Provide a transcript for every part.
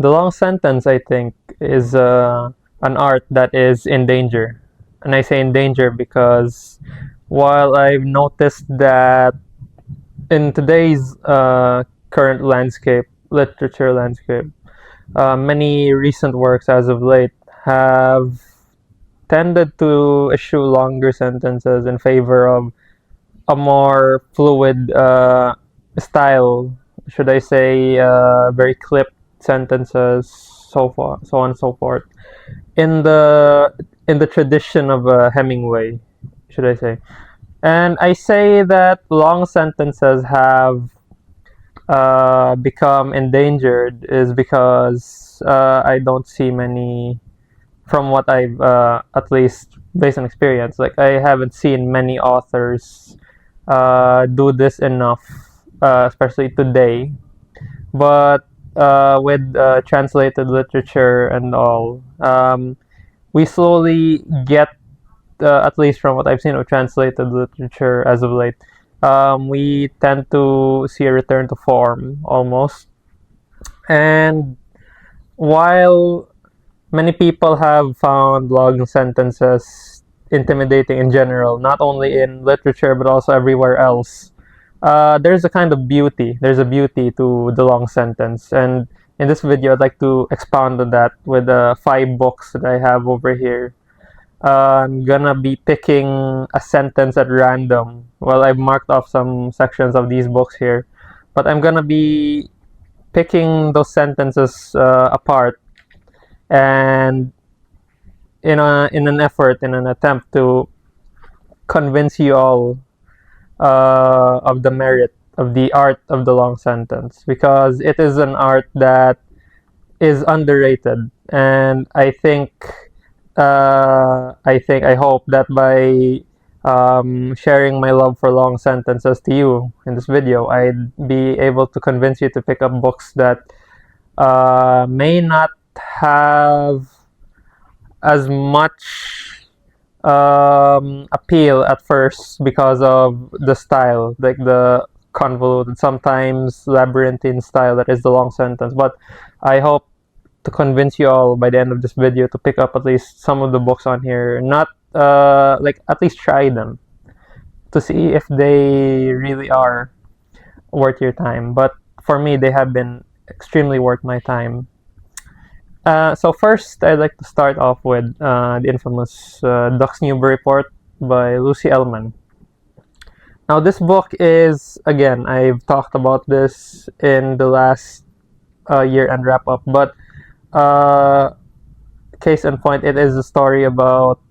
The long sentence, I think, is an art that is in danger. And I say in danger because while I've noticed that in today's current landscape, literature landscape, many recent works as of late have tended to eschew longer sentences in favor of a more fluid style, should I say, very clipped sentences, so on and so forth. In the tradition of Hemingway, should I say? And I say that long sentences have become endangered is because I don't see many, from what I've at least based on experience. Like I haven't seen many authors do this enough, especially today. But with translated literature and all, we slowly get, at least from what I've seen of translated literature as of late, we tend to see a return to form almost. And while many people have found long sentences intimidating in general, not only in literature but also everywhere else, there's a kind of beauty. There's a beauty to the long sentence. And in this video, I'd like to expound on that with 5 books that I have over here. I'm gonna be picking a sentence at random. Well, I've marked off some sections of these books here, but I'm gonna be picking those sentences apart, and in an attempt to convince you all of the merit of the art of the long sentence, because it is an art that is underrated. And I hope that by sharing my love for long sentences to you in this video, I'd be able to convince you to pick up books that may not have as much appeal at first because of the style, like the convoluted, sometimes labyrinthine style that is the long sentence. But I hope to convince you all by the end of this video to pick up at least some of the books on here, not like at least try them to see if they really are worth your time. But for me, they have been extremely worth my time. So first, I'd like to start off with the infamous Ducks Newbury Report by Lucy Ellmann. Now, this book is, again, I've talked about this in the last year-end wrap-up, but case in point, it is a story about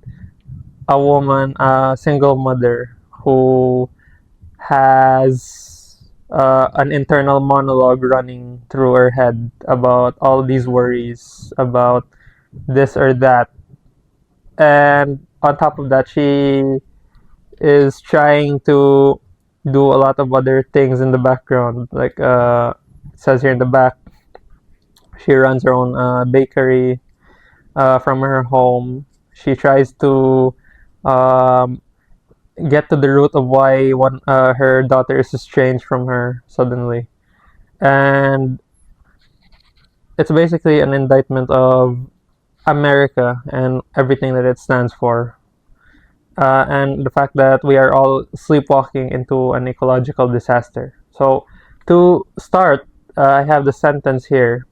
a woman, a single mother, who has an internal monologue running through her head about all these worries about this or that. And on top of that, she is trying to do a lot of other things in the background. Like it says here in the back, she runs her own bakery from her home. She tries to get to the root of why her daughter is estranged from her suddenly. And it's basically an indictment of America and everything that it stands for. And the fact that we are all sleepwalking into an ecological disaster. So, to start, I have the sentence here.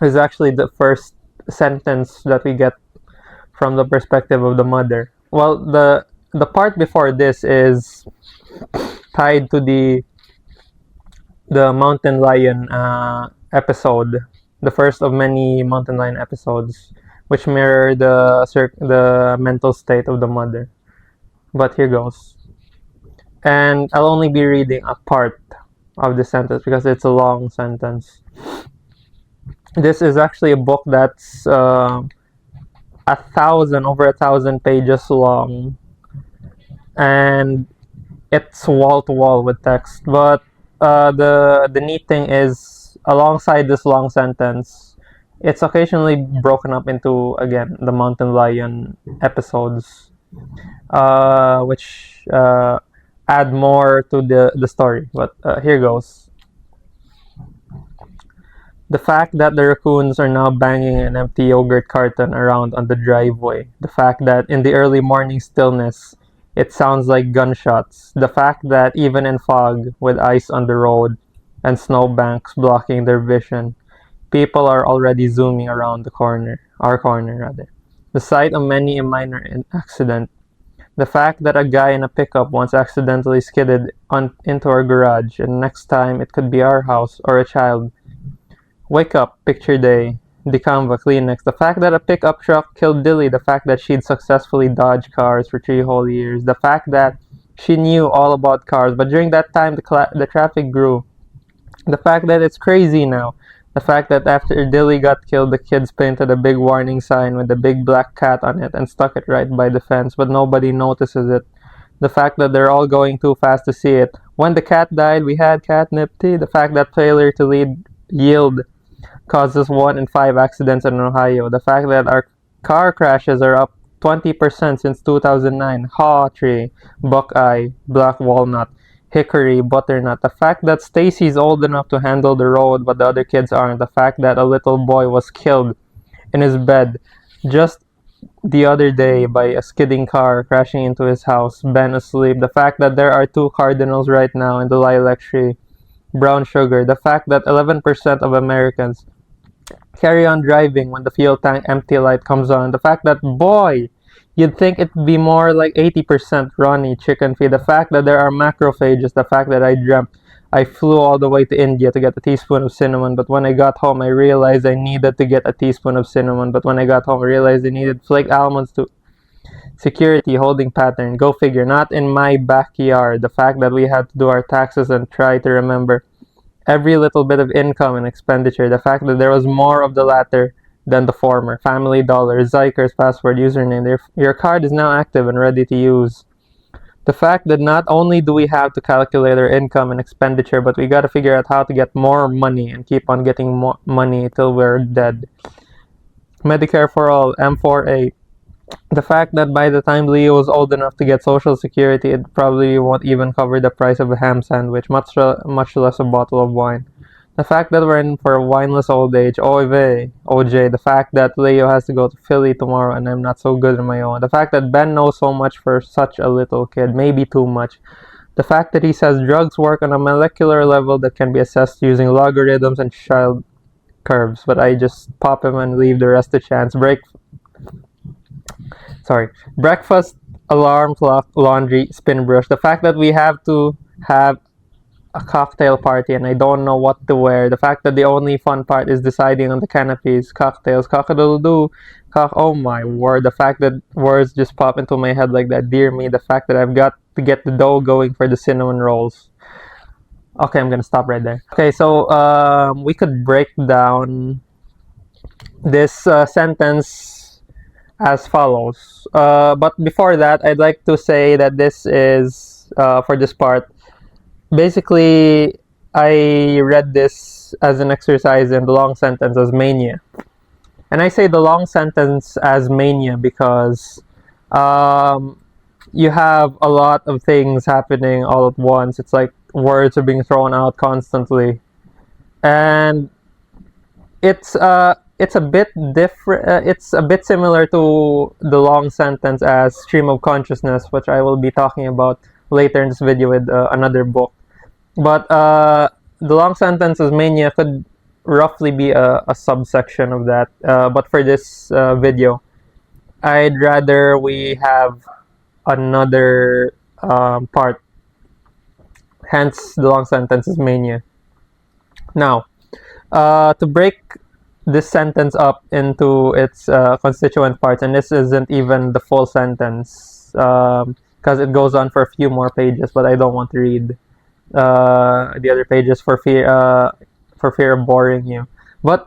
Is actually the first sentence that we get from the perspective of the mother. Well, the part before this is tied to the mountain lion episode, the first of many mountain lion episodes, which mirror the mental state of the mother. But here goes. And I'll only be reading a part of the sentence because it's a long sentence. This is actually a book that's over 1,000 pages long, and it's wall to wall with text. But the neat thing is, alongside this long sentence, it's occasionally broken up into, again, the mountain lion episodes, which add more to the story. But here goes. The fact that the raccoons are now banging an empty yogurt carton around on the driveway. The fact that in the early morning stillness, it sounds like gunshots. The fact that even in fog, with ice on the road and snowbanks blocking their vision, people are already zooming around our corner rather. The sight of many a minor accident. The fact that a guy in a pickup once accidentally skidded into our garage, and next time it could be our house or a child. Wake up, picture day, Dicamba, Kleenex. The fact that a pickup truck killed Dilly, the fact that she'd successfully dodged cars for 3 whole years, the fact that she knew all about cars, but during that time the traffic grew. The fact that it's crazy now. The fact that after Dilly got killed, the kids painted a big warning sign with a big black cat on it and stuck it right by the fence, but nobody notices it. The fact that they're all going too fast to see it. When the cat died, we had catnip tea. The fact that failure to yield causes 1 in 5 accidents in Ohio. The fact that our car crashes are up 20% since 2009. Haw tree, buckeye, black walnut, hickory, butternut. The fact that Stacy's old enough to handle the road but the other kids aren't. The fact that a little boy was killed in his bed just the other day by a skidding car crashing into his house, Ben asleep. The fact that there are 2 cardinals right now in the lilac tree. Brown sugar. The fact that 11% of Americans carry on driving when the fuel tank empty light comes on. The fact that, boy, you'd think it'd be more like 80% Ronnie chicken feed. The fact that there are macrophages. The fact that I dreamt I flew all the way to India to get a teaspoon of cinnamon, but when I got home I realized I needed to get a teaspoon of cinnamon, but when I got home I realized I needed flaked almonds too. Security, holding pattern, go figure, not in my backyard. The fact that we had to do our taxes and try to remember every little bit of income and expenditure. The fact that there was more of the latter than the former. Family Dollar, Zyker's password, username. Your card is now active and ready to use. The fact that not only do we have to calculate our income and expenditure, but we got to figure out how to get more money and keep on getting more money till we're dead. Medicare for all, M4A. The fact that by the time Leo was old enough to get Social Security, it probably won't even cover the price of a ham sandwich, much less a bottle of wine. The fact that we're in for a wineless old age, oy vey, OJ. The fact that Leo has to go to Philly tomorrow and I'm not so good on my own. The fact that Ben knows so much for such a little kid, maybe too much. The fact that he says drugs work on a molecular level that can be assessed using logarithms and child curves, but I just pop him and leave the rest to chance. Breakfast, alarm clock, laundry, spin brush. The fact that we have to have a cocktail party and I don't know what to wear. The fact that the only fun part is deciding on the canopies, cocktails, cock-a-doodle-doo, oh my word. The fact that words just pop into my head like that, dear me. The fact that I've got to get the dough going for the cinnamon rolls. Okay, I'm gonna stop right there. Okay, so we could break down this sentence as follows. But before that, I'd like to say that this is, for this part, basically, I read this as an exercise in the long sentence as mania. And I say the long sentence as mania because you have a lot of things happening all at once. It's like words are being thrown out constantly. And it's a bit different. It's a bit similar to the long sentence as stream of consciousness, which I will be talking about later in this video with another book. But the long sentence as mania could roughly be a subsection of that. But for this video, I'd rather we have another part. Hence, the long sentence is mania. Now, to break this sentence up into its constituent parts, and this isn't even the full sentence because it goes on for a few more pages, but I don't want to read the other pages for fear of boring you. But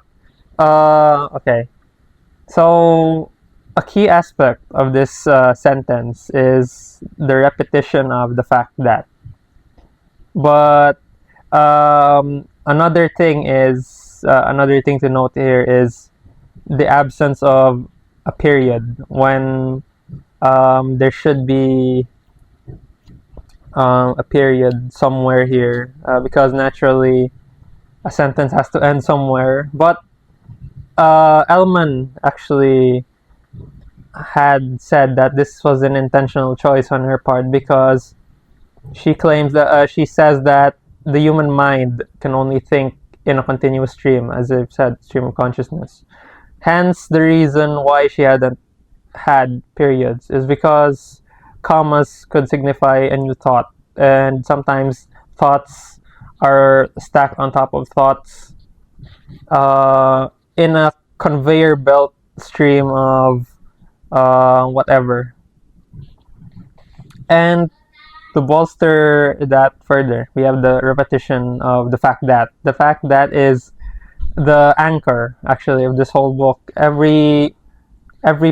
okay, so a key aspect of this sentence is the repetition of the fact that. But another thing to note here is the absence of a period when there should be a period somewhere here because naturally a sentence has to end somewhere. But Elman actually had said that this was an intentional choice on her part, because she claims that she says that the human mind can only think in a continuous stream, as I've said, stream of consciousness. Hence, the reason why she hadn't had periods is because commas could signify a new thought, and sometimes thoughts are stacked on top of thoughts in a conveyor belt stream of whatever. And to bolster that further, we have the repetition of the fact that. The fact that is the anchor, actually, of this whole book. Every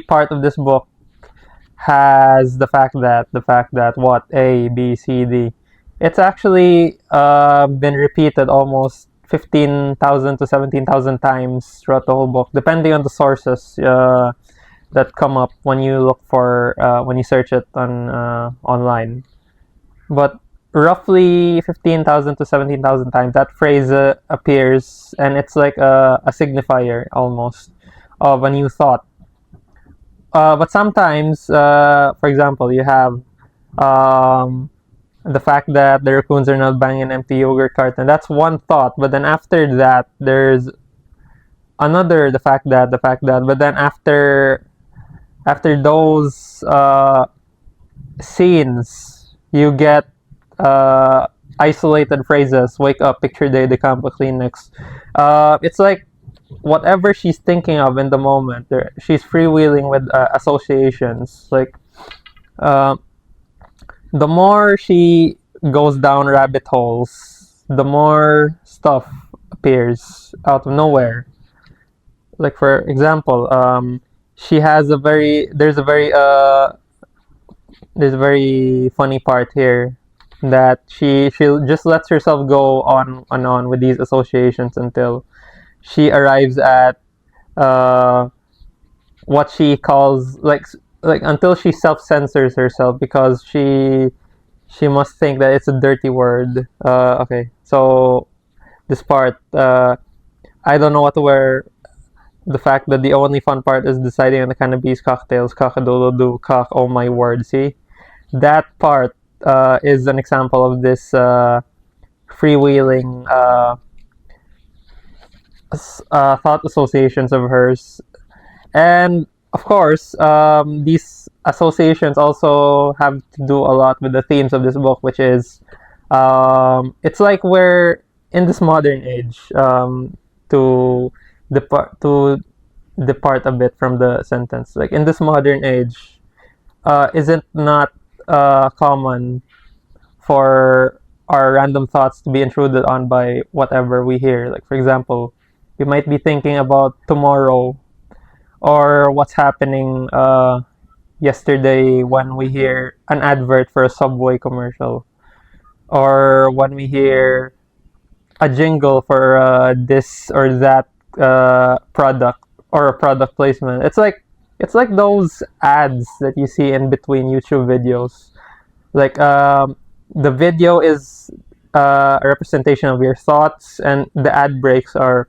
part of this book has the fact that what, A, B, C, D. It's actually been repeated almost 15,000 to 17,000 times throughout the whole book, depending on the sources that come up when you look for, when you search it on online. But roughly 15,000 to 17,000 times that phrase appears, and it's like a signifier almost of a new thought. But sometimes, for example, you have the fact that the raccoons are not buying an empty yogurt carton. That's one thought, but then after that, there's another, the fact that, but then after those scenes, you get isolated phrases. Wake up, picture day, the camp of Kleenex. It's like whatever she's thinking of in the moment, she's freewheeling with associations. Like the more she goes down rabbit holes, the more stuff appears out of nowhere. Like, for example, she has there's a very funny part here, that she just lets herself go on and on with these associations until she arrives at what she calls, like until she self-censors herself, because she must think that it's a dirty word. Okay, so this part, I don't know what to wear. The fact that the only fun part is deciding on the cannabis cocktails, cock-a-doodle-doo, cock, oh my word, see? That part is an example of this freewheeling thought associations of hers. And of course, these associations also have to do a lot with the themes of this book, which is it's like we're in this modern age, to depart a bit from the sentence. Like, in this modern age, isn't not common for our random thoughts to be intruded on by whatever we hear. Like, for example, you might be thinking about tomorrow, or what's happening yesterday when we hear an advert for a Subway commercial, or when we hear a jingle for this or that product, or a product placement. It's like those ads that you see in between YouTube videos. Like, the video is a representation of your thoughts, and the ad breaks are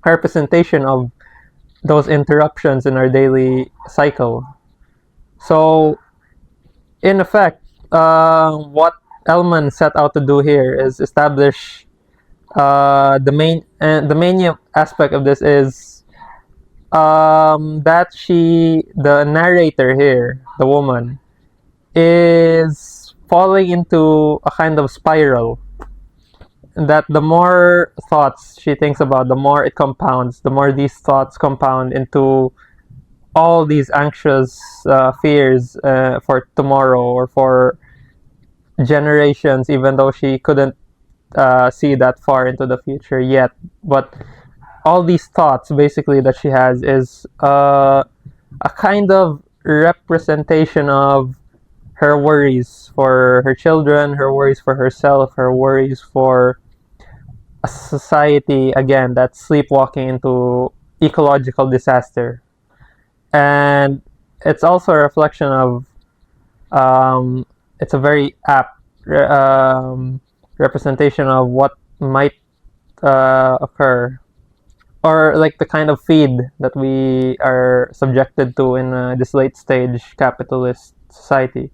a representation of those interruptions in our daily cycle. So, in effect, what Elman set out to do here is establish the main aspect of this is that the narrator here, the woman, is falling into a kind of spiral, that the more thoughts she thinks about, the more it compounds, the more these thoughts compound into all these anxious fears for tomorrow, or for generations, even though she couldn't see that far into the future yet. But all these thoughts basically that she has is a kind of representation of her worries for her children, her worries for herself, her worries for a society, again, that's sleepwalking into ecological disaster. And it's also a reflection of it's a very apt representation of what might occur, or like the kind of feed that we are subjected to in this late stage capitalist society.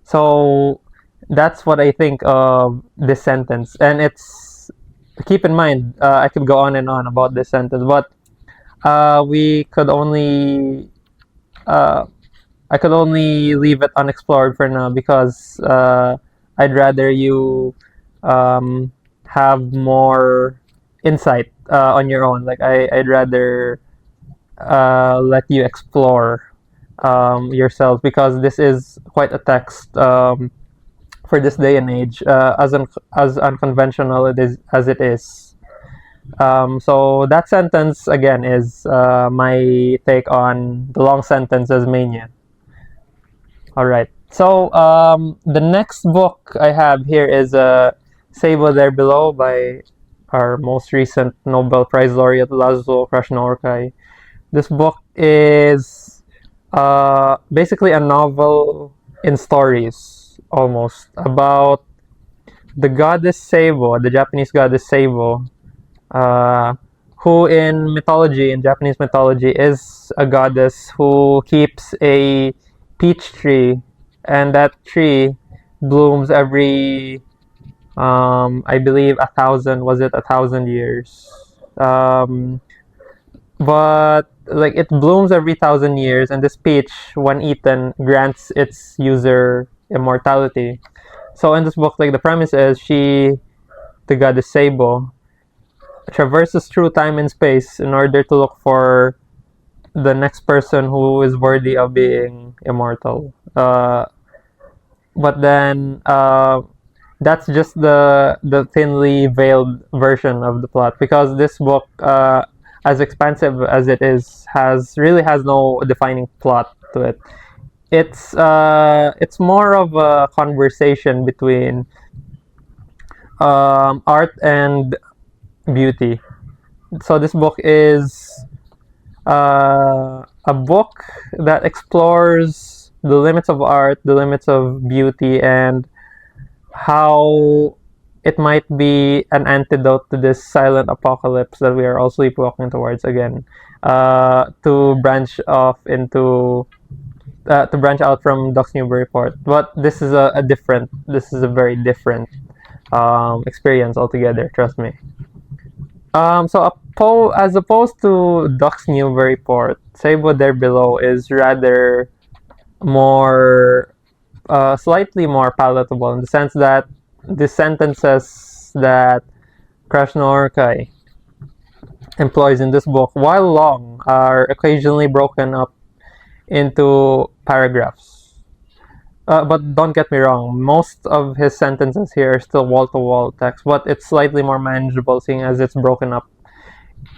So that's what I think of this sentence, and it's, keep in mind, I could go on and on about this sentence, but we could only uh, I could only leave it unexplored for now because I'd rather you um, have more insight on your own. Like I'd rather let you explore yourself, because this is quite a text for this day and age, as unconventional it is as it is. So that sentence again is my take on the long sentence as Mania. All right. So the next book I have here is Sable There Below by our most recent Nobel Prize laureate Laszlo Krasznahorkai. This book is basically a novel in stories, almost, about the goddess Sabo, the Japanese goddess Sabo, uh, who in mythology, in Japanese mythology, is a goddess who keeps a peach tree, and that tree blooms every, I believe, 1,000 years. But like it blooms every 1,000 years, and this peach, when eaten, grants its user immortality. So in this book, like the premise is the goddess Sabo, traverses through time and space in order to look for the next person who is worthy of being immortal. But then that's just the thinly veiled version of the plot, because this book, as expansive as it is, has no defining plot to it. It's more of a conversation between art and beauty. So this book is a book that explores the limits of art, the limits of beauty, and how it might be an antidote to this silent apocalypse that we are all sleepwalking towards again. To branch off into to branch out from Duck's Newbury Port, but this is this is a very different experience altogether. Trust me. As opposed to Duck's Newbury Port, Sabo There Below is rather more, slightly more palatable, in the sense that the sentences that Krasznahorkai employs in this book, while long, are occasionally broken up into paragraphs. But don't get me wrong, most of his sentences here are still wall-to-wall text, but it's slightly more manageable, seeing as it's broken up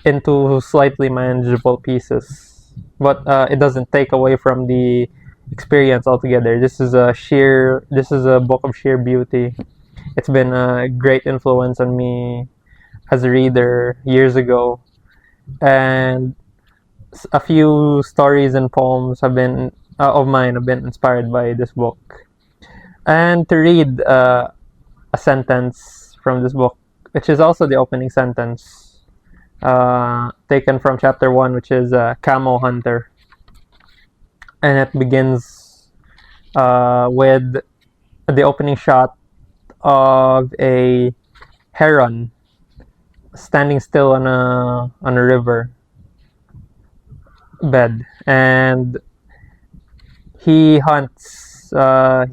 into slightly manageable pieces. But it doesn't take away from the experience altogether. This is a book of sheer beauty. It's been a great influence on me as a reader years ago, and a few stories and poems of mine have been inspired by this book. And to read a sentence from this book, which is also the opening sentence, taken from chapter 1, which is Camo Hunter. And it begins with the opening shot of a heron standing still on a river bed, and he hunts.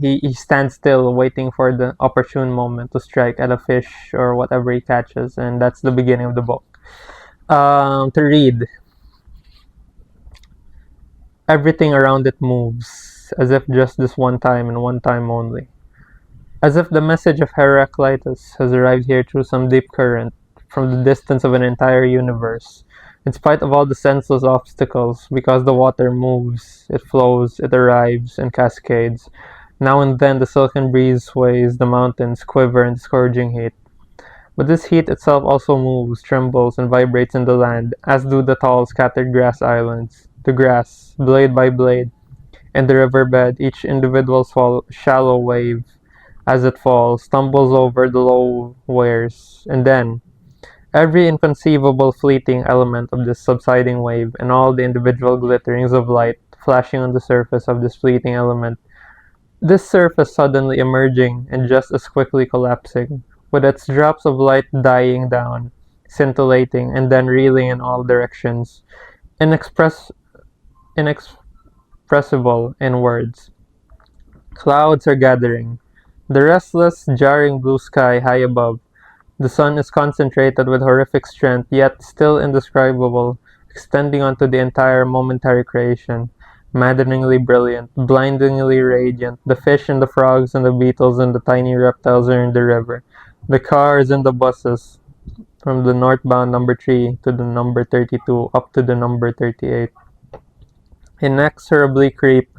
He stands still, waiting for the opportune moment to strike at a fish or whatever he catches, and that's the beginning of the book. To read, everything around it moves, as if just this one time and one time only. As if the message of Heraclitus has arrived here through some deep current, from the distance of an entire universe, in spite of all the senseless obstacles, because the water moves, it flows, it arrives, and cascades. Now and then the silken breeze sways, the mountains quiver in the scourging heat. But this heat itself also moves, trembles, and vibrates in the land, as do the tall, scattered grass islands. The grass, blade by blade, and the riverbed, each individual shallow wave, as it falls, stumbles over the low weirs, and then, Every inconceivable fleeting element of this subsiding wave, and all the individual glitterings of light flashing on the surface of this fleeting element, this surface suddenly emerging and just as quickly collapsing, with its drops of light dying down, scintillating, and then reeling in all directions, inexpressible in words. Clouds are gathering. The restless, jarring blue sky high above. The sun is concentrated with horrific strength, yet still indescribable, extending onto the entire momentary creation. Maddeningly brilliant, blindingly radiant, the fish and the frogs and the beetles and the tiny reptiles are in the river. The cars and the buses, from the northbound number 3 to the number 32 up to the number 38, inexorably creep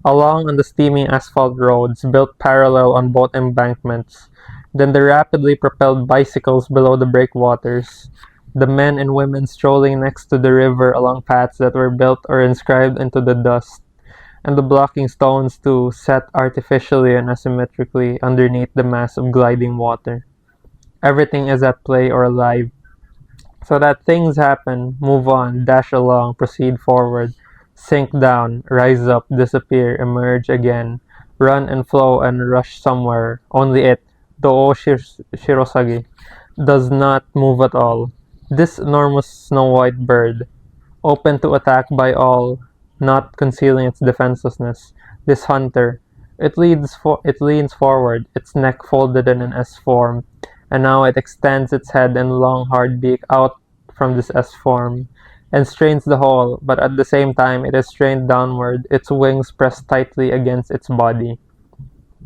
along on the steaming asphalt roads built parallel on both embankments, then the rapidly propelled bicycles below the breakwaters, the men and women strolling next to the river along paths that were built or inscribed into the dust, and the blocking stones too, set artificially and asymmetrically underneath the mass of gliding water. Everything is at play or alive, so that things happen, move on, dash along, proceed forward, sink down, rise up, disappear, emerge again, run and flow and rush somewhere. Only it, the Shirosagi, does not move at all. This enormous snow-white bird, open to attack by all, not concealing its defenselessness. This hunter, it leans forward, its neck folded in an S form, and now it extends its head and long hard beak out from this S form, and strains the whole, but at the same time it is strained downward, its wings pressed tightly against its body,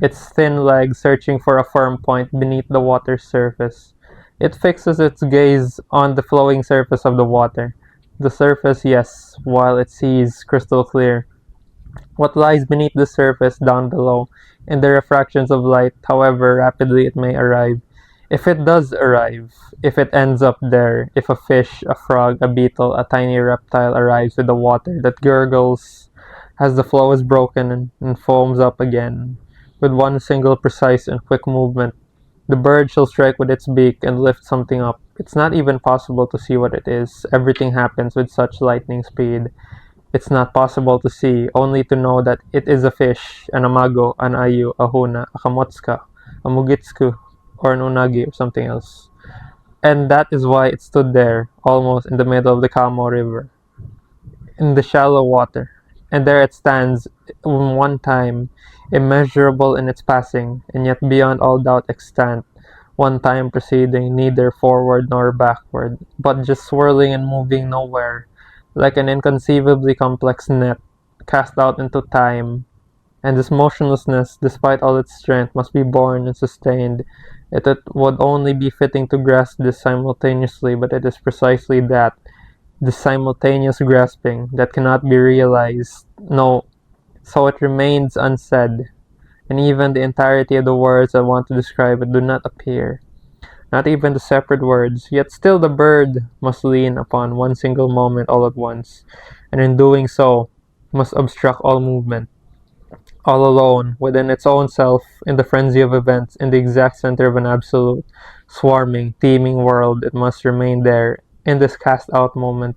its thin legs searching for a firm point beneath the water's surface. It fixes its gaze on the flowing surface of the water. The surface, yes, while it sees crystal clear. What lies beneath the surface down below, in the refractions of light, however rapidly it may arrive. If it does arrive, if it ends up there, if a fish, a frog, a beetle, a tiny reptile arrives with the water that gurgles as the flow is broken and foams up again, with one single precise and quick movement, the bird shall strike with its beak and lift something up. It's not even possible to see what it is. Everything happens with such lightning speed. It's not possible to see, only to know that it is a fish, an amago, an ayu, a huna, a kamotsuka, a mugitsuku, or an unagi, or something else. And that is why it stood there, almost in the middle of the Kamo River, in the shallow water. And there it stands, in one time, immeasurable in its passing, and yet beyond all doubt extant, one time proceeding neither forward nor backward, but just swirling and moving nowhere, like an inconceivably complex net, cast out into time. And this motionlessness, despite all its strength, must be borne and sustained. It would only be fitting to grasp this simultaneously, but it is precisely that, this simultaneous grasping, that cannot be realized. No, so it remains unsaid, and even the entirety of the words I want to describe it do not appear, not even the separate words, yet still the bird must lean upon one single moment all at once, and in doing so, must obstruct all movement. All alone, within its own self, in the frenzy of events, in the exact center of an absolute, swarming, teeming world, it must remain there, in this cast-out moment,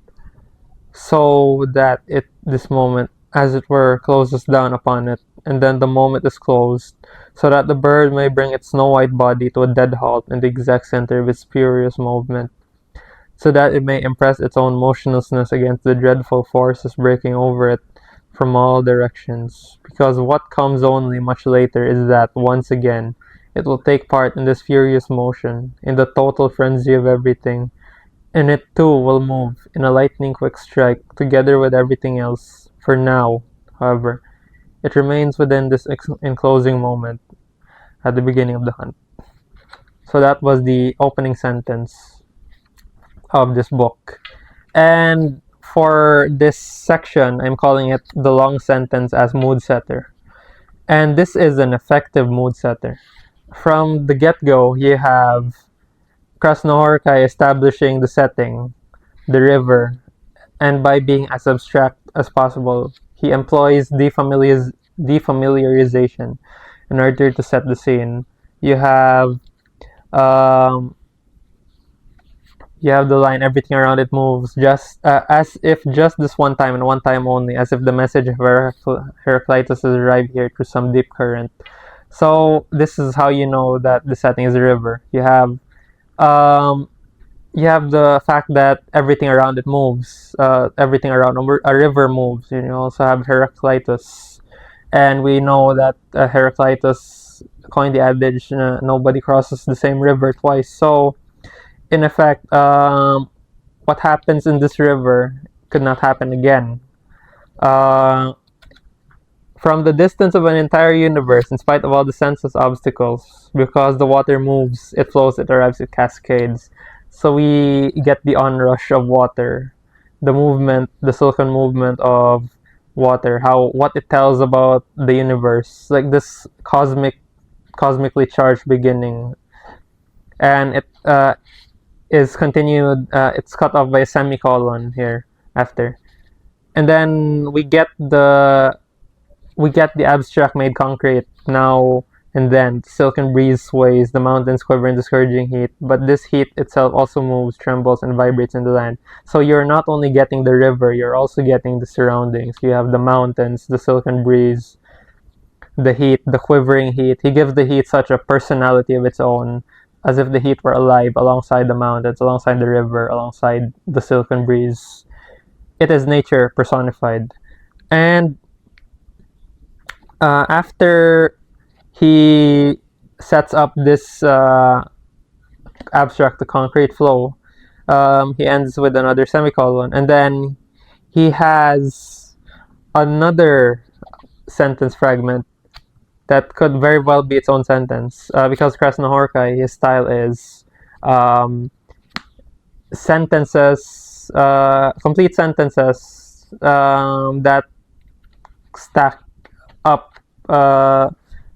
so that this moment, as it were, closes down upon it, and then the moment is closed, so that the bird may bring its snow-white body to a dead halt in the exact center of its furious movement, so that it may impress its own motionlessness against the dreadful forces breaking over it from all directions, because what comes only much later is that, once again, it will take part in this furious motion, in the total frenzy of everything, and it too will move, in a lightning-quick strike, together with everything else. For now, however, it remains within this enclosing moment, at the beginning of the hunt. So that was the opening sentence of this book. And for this section, I'm calling it the long sentence as mood setter. And this is an effective mood setter. From the get-go, you have Krasnohorkai establishing the setting, the river, and by being as abstract as possible, he employs defamiliarization in order to set the scene. You have You have the line, everything around it moves, just as if just this one time and one time only, as if the message of Heraclitus has arrived here through some deep current. So this is how you know that the setting is a river. Um, you have the fact that everything around it moves. Everything around a river moves. You also have Heraclitus, and we know that Heraclitus coined the adage, "Nobody crosses the same river twice." So, in effect, what happens in this river could not happen again. Uh, from the distance of an entire universe, in spite of all the senseless obstacles, because the water moves, it flows, it arrives, it cascades. So we get the onrush of water, the movement, the silken movement of water, what it tells about the universe, like this cosmically charged beginning, and it is continued. It's cut off by a semicolon here after, and then we get the abstract made concrete now and then. The silken breeze sways, the mountains quiver in the scourging heat, but this heat itself also moves, trembles, and vibrates in the land. So you're not only getting the river, you're also getting the surroundings. You have the mountains, the silken breeze, the heat, the quivering heat. He gives the heat such a personality of its own, as if the heat were alive alongside the mountains, alongside the river, alongside the silken breeze. It is nature personified. And after he sets up this abstract to concrete flow, he ends with another semicolon, and then he has another sentence fragment that could very well be its own sentence, because Krasnohorkai, his style is sentences, complete sentences that stack up,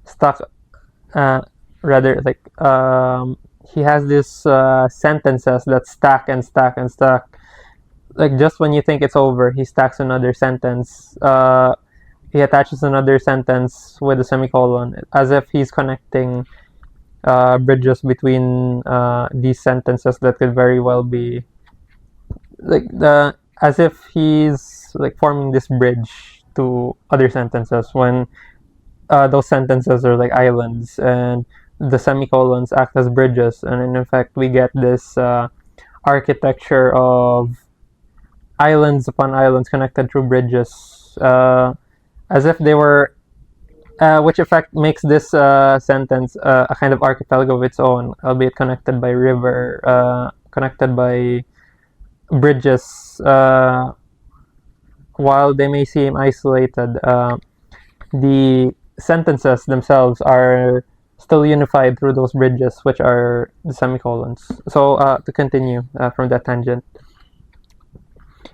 stuck, rather like he has these sentences that stack and stack and stack. Like just when you think it's over, he stacks another sentence. He attaches another sentence with a semicolon, as if he's connecting bridges between these sentences that could very well be as if he's like forming this bridge to other sentences, when those sentences are like islands and the semicolons act as bridges, and in effect we get this architecture of islands upon islands connected through bridges, as if they were, which effect makes this sentence a kind of archipelago of its own, albeit connected by river, connected by bridges. While they may seem isolated, the sentences themselves are still unified through those bridges, which are the semicolons. So to continue from that tangent,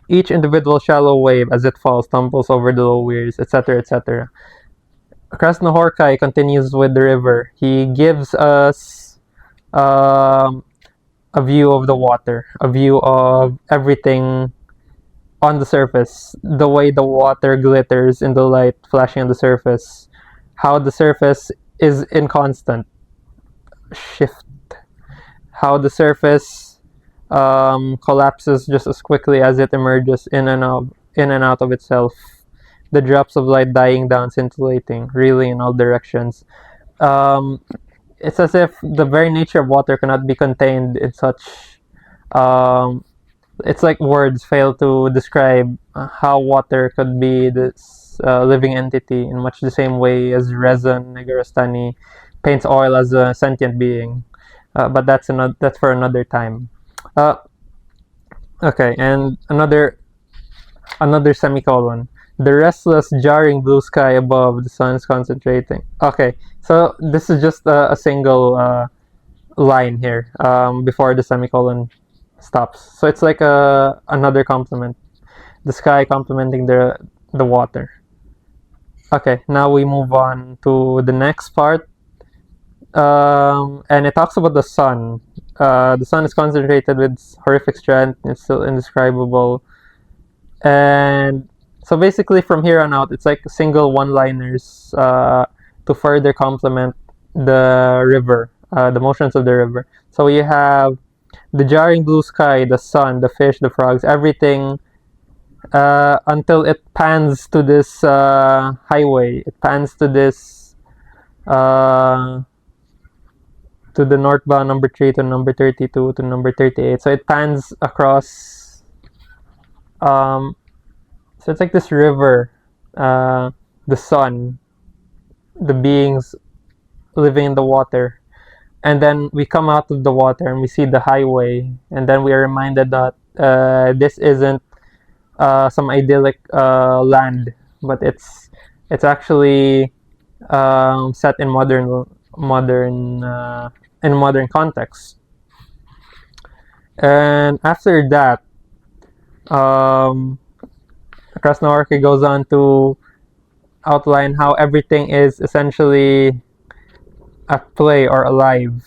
each individual shallow wave as it falls tumbles over the low weirs, etc., etc. Krasnohorkai continues with the river. He gives us a view of the water, a view of everything on the surface, the way the water glitters in the light flashing on the surface, how the surface is in constant shift, how the surface collapses just as quickly as it emerges in and out of itself, the drops of light dying down, scintillating, reeling in all directions. It's as if the very nature of water cannot be contained in such. It's like words fail to describe how water could be this living entity, in much the same way as Rezan Negarestani paints oil as a sentient being. But that's for another time. Okay, and another semicolon. The restless, jarring blue sky above, the sun is concentrating. Okay, so this is just a single line here before the semicolon stops. So it's like another complement. The sky complementing the water. Okay, now we move on to the next part. And it talks about the sun. The sun is concentrated with horrific strength. It's still indescribable. And so basically from here on out, it's like single one-liners to further complement the river, the motions of the river. So you have the jarring blue sky, the sun, the fish, the frogs, everything, until it pans to this highway. It pans to this to the northbound number 3 to number 32 to number 38. So it pans across. So it's like this river, the sun, the beings living in the water, and then we come out of the water and we see the highway, and then we are reminded that this isn't some idyllic land, but it's actually set in modern context. And after that, Krasnoarki goes on to outline how everything is essentially at play or alive,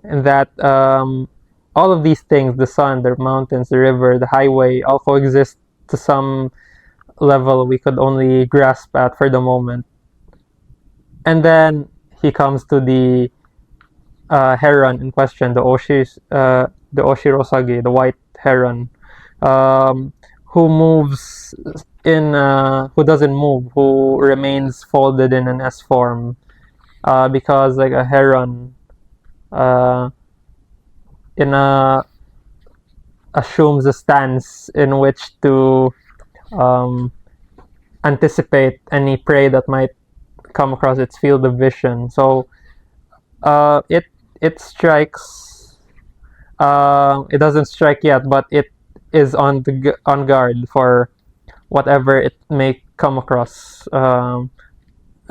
and that all of these things, the sun, the mountains, the river, the highway, all coexist to some level we could only grasp at for the moment. And then he comes to the heron in question, the Oshirosagi, the white heron, who moves who doesn't move, who remains folded in an S form, because like a heron assumes a stance in which to anticipate any prey that might come across its field of vision. So it strikes. It doesn't strike yet, but it is on guard for whatever it may come across.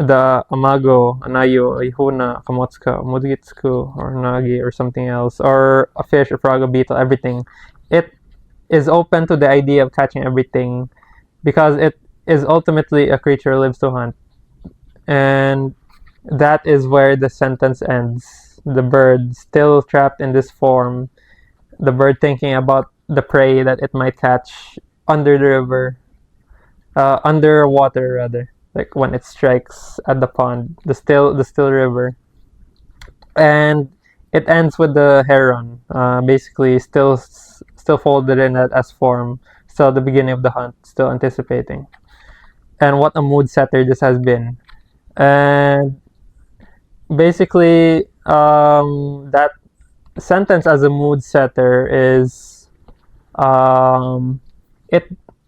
The Amago, Anayo, Ihuna, Kamotsuka, Mudgitsuku, or Nagi, or something else, or a fish, a frog, a beetle, everything. It is open to the idea of catching everything because it is ultimately a creature who lives to hunt. And that is where the sentence ends. The bird still trapped in this form, the bird thinking about the prey that it might catch under the river, underwater rather, like when it strikes at the pond, the still river. And it ends with the heron, basically still folded in that S form, still the beginning of the hunt, still anticipating. And what a mood setter this has been. And basically, that sentence as a mood setter is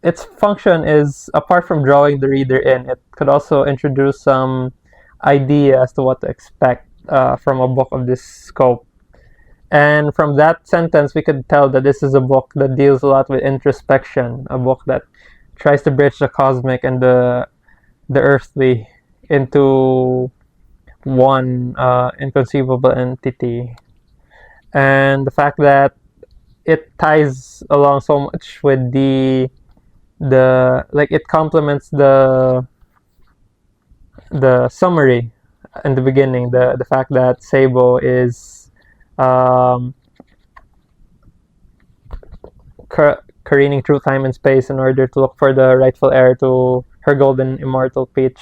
its function is, apart from drawing the reader in, it could also introduce some idea as to what to expect from a book of this scope. And from that sentence, we could tell that this is a book that deals a lot with introspection, a book that tries to bridge the cosmic and the earthly into one inconceivable entity. And the fact that it ties along so much with the like, it complements the summary in the beginning, the fact that Sabo is careening through time and space in order to look for the rightful heir to her golden immortal peach,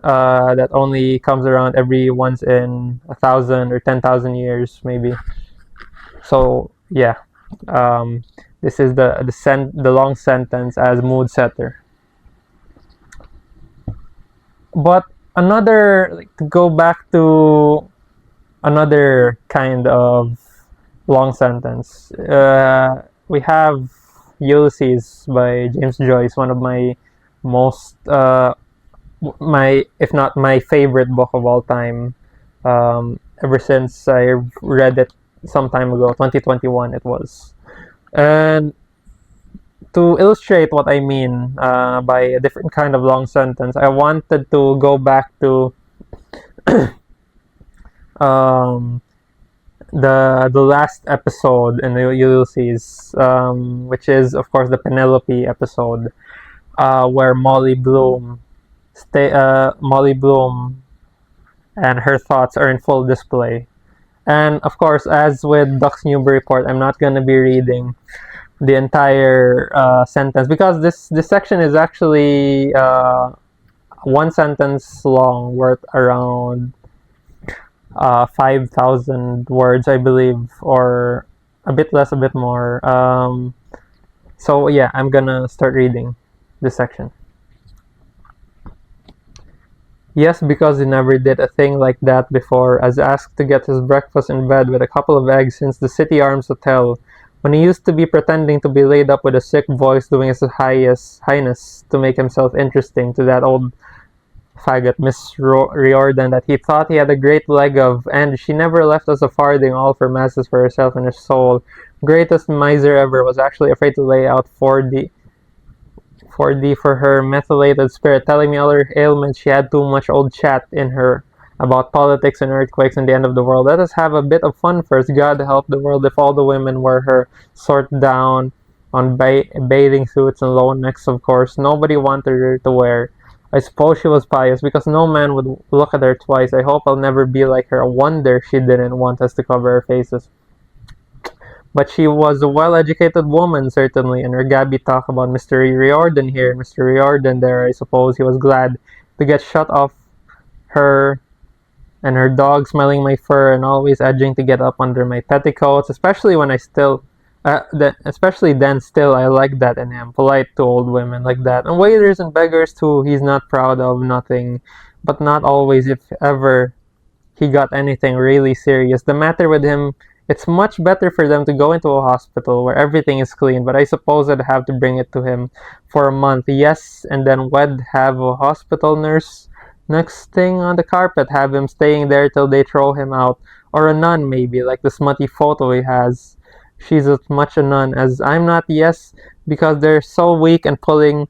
that only comes around every once in 1,000 or 10,000 years maybe. So yeah, this is the long sentence as mood setter. But to go back to another kind of long sentence, we have Ulysses by James Joyce, one of my most if not my favorite book of all time. Ever since I read it some time ago, 2021 it was. And to illustrate what I mean by a different kind of long sentence, I wanted to go back to the last episode in the Ulysses, which is of course the Penelope episode, where Molly Bloom and her thoughts are in full display. And of course, as with Duck's Newbury Report, I'm not going to be reading the entire sentence, because this section is actually one sentence long, worth around 5,000 words, I believe, or a bit less, a bit more. So yeah, I'm gonna start reading this section. Yes, because he never did a thing like that before, as asked to get his breakfast in bed with a couple of eggs since the City Arms Hotel, when he used to be pretending to be laid up with a sick voice doing his highest highness to make himself interesting to that old faggot Miss Riordan that he thought he had a great leg of, and she never left us a farthing, all for masses for herself and her soul. Greatest miser ever, was actually afraid to lay out 4D for her methylated spirit, telling me all her ailments. She had too much old chat in her about politics and earthquakes and the end of the world. Let us have a bit of fun first. God help the world if all the women were her sort down on bathing suits and low necks, of course. Nobody wanted her to wear. I suppose she was pious because no man would look at her twice. I hope I'll never be like her. A wonder she didn't want us to cover our faces. But she was a well-educated woman, certainly, and her Gabby talk about Mr. Riordan here and Mr. Riordan there. I suppose he was glad to get shut off her and her dog smelling my fur and always edging to get up under my petticoats, especially when especially then still I like that in him, polite to old women like that. And waiters and beggars too, he's not proud of nothing, but not always, if ever he got anything really serious the matter with him. It's much better for them to go into a hospital where everything is clean, but I suppose I'd have to bring it to him for a month. Yes, and then we'd have a hospital nurse next thing on the carpet, have him staying there till they throw him out. Or a nun, maybe, like the smutty photo he has. She's as much a nun as I'm not, yes, because they're so weak and pulling.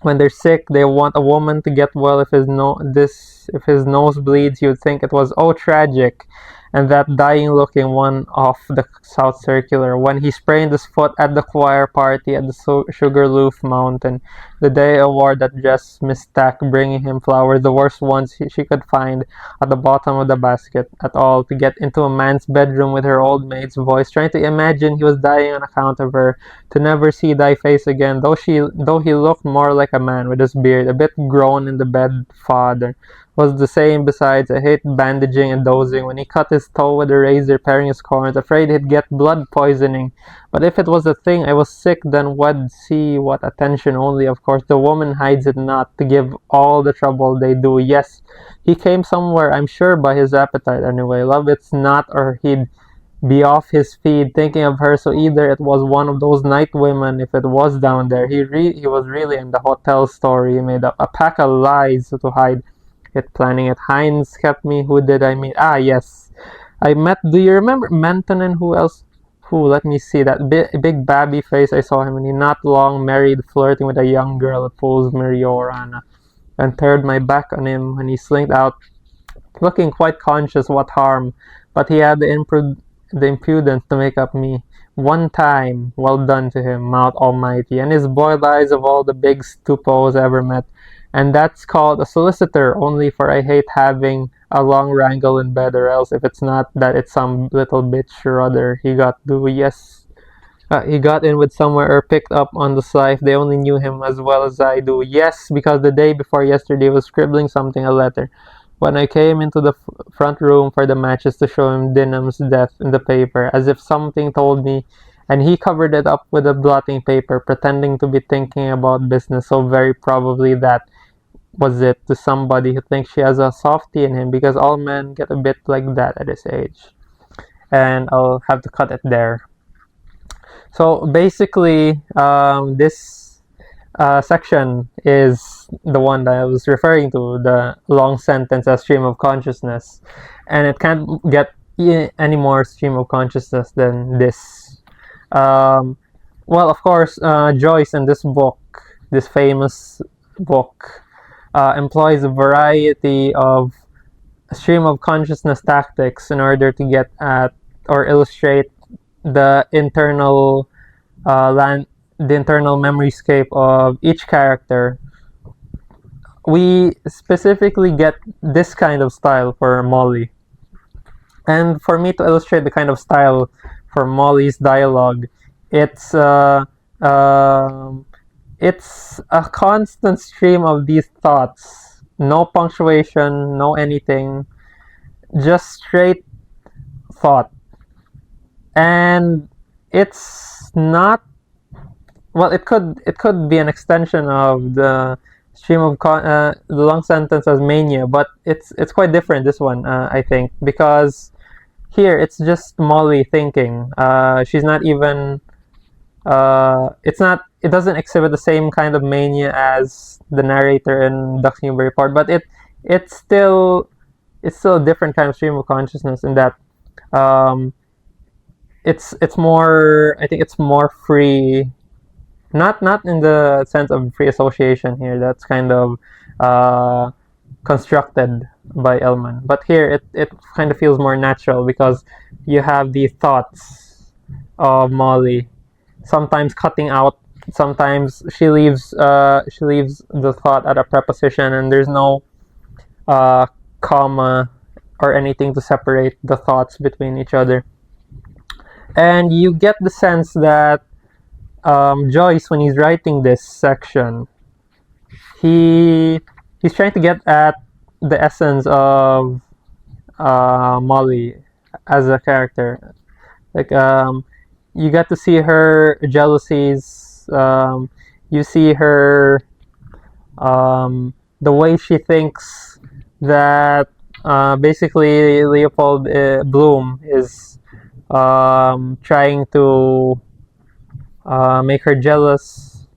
When they're sick, they want a woman to get well. If his nose bleeds, you'd think it was oh tragic. And that dying-looking one off the South Circular, when he sprained his foot at the choir party at the Sugarloaf Mountain, the day award that just mistack bringing him flowers, the worst ones she could find at the bottom of the basket at all, to get into a man's bedroom with her old maid's voice, trying to imagine he was dying on account of her, to never see thy face again, though he looked more like a man with his beard, a bit grown in the bed, father was the same. Besides, I hate bandaging and dosing. When he cut his toe with a razor, paring his corns, afraid he'd get blood poisoning. But if it was a thing I was sick, then what'd see what attention only, of course. The woman hides it not, to give all the trouble they do. Yes, he came somewhere, I'm sure, by his appetite anyway. Love it's not, or he'd be off his feet thinking of her, so either it was one of those night women, if it was down there. He was really in the hotel story he made up. A pack of lies to hide it, planning it. Heinz kept me. Who did I meet? Ah, yes. I met, do you remember Menton and who else? Let me see, that big babby face. I saw him and he not long married, flirting with a young girl at Fool's Mariorana, and turned my back on him when he slinked out, looking quite conscious what harm, but he had the impudence to make up me. One time, well done to him, mouth almighty, and his boiled eyes of all the big stupos ever met. And that's called a solicitor, only for I hate having a long wrangle in bed, or else if it's not that, it's some little bitch or other he got do. Yes, he got in with somewhere or picked up on the sly if they only knew him as well as I do. Yes, because the day before yesterday was scribbling something, a letter, when I came into the front room for the matches to show him Dinham's death in the paper, as if something told me, and he covered it up with a blotting paper, pretending to be thinking about business. So very probably that was it, to somebody who thinks she has a softie in him, because all men get a bit like that at his age. And I'll have to cut it there. So basically, this section is the one that I was referring to, the long sentence as stream of consciousness, and it can't get any more stream of consciousness than this. Well, of course, Joyce in this book, this famous book, employs a variety of stream of consciousness tactics in order to get at or illustrate the internal the internal memoryscape of each character. We specifically get this kind of style for Molly. And for me to illustrate the kind of style for Molly's dialogue, it's it's a constant stream of these thoughts. No punctuation, no anything. just straight thought, and it's not, well, it could be an extension of the the long sentence as Mania, but it's quite different, this one, I think, because here it's just Molly thinking. She's not even it doesn't exhibit the same kind of mania as the narrator in Ducks Newbury Port, but it's still it's still a different kind of stream of consciousness in that um, it's more, I think it's more free, not in the sense of free association here, that's kind of uh, constructed by Elman, but here it kind of feels more natural because you have the thoughts of Molly, sometimes cutting out, sometimes she leaves the thought at a preposition, and there's no uh, comma or anything to separate the thoughts between each other, and you get the sense that Joyce, when he's writing this section, he he's trying to get at the essence of Molly as a character. Like you get to see her jealousies. You see her the way she thinks that basically Leopold Bloom is trying to make her jealous,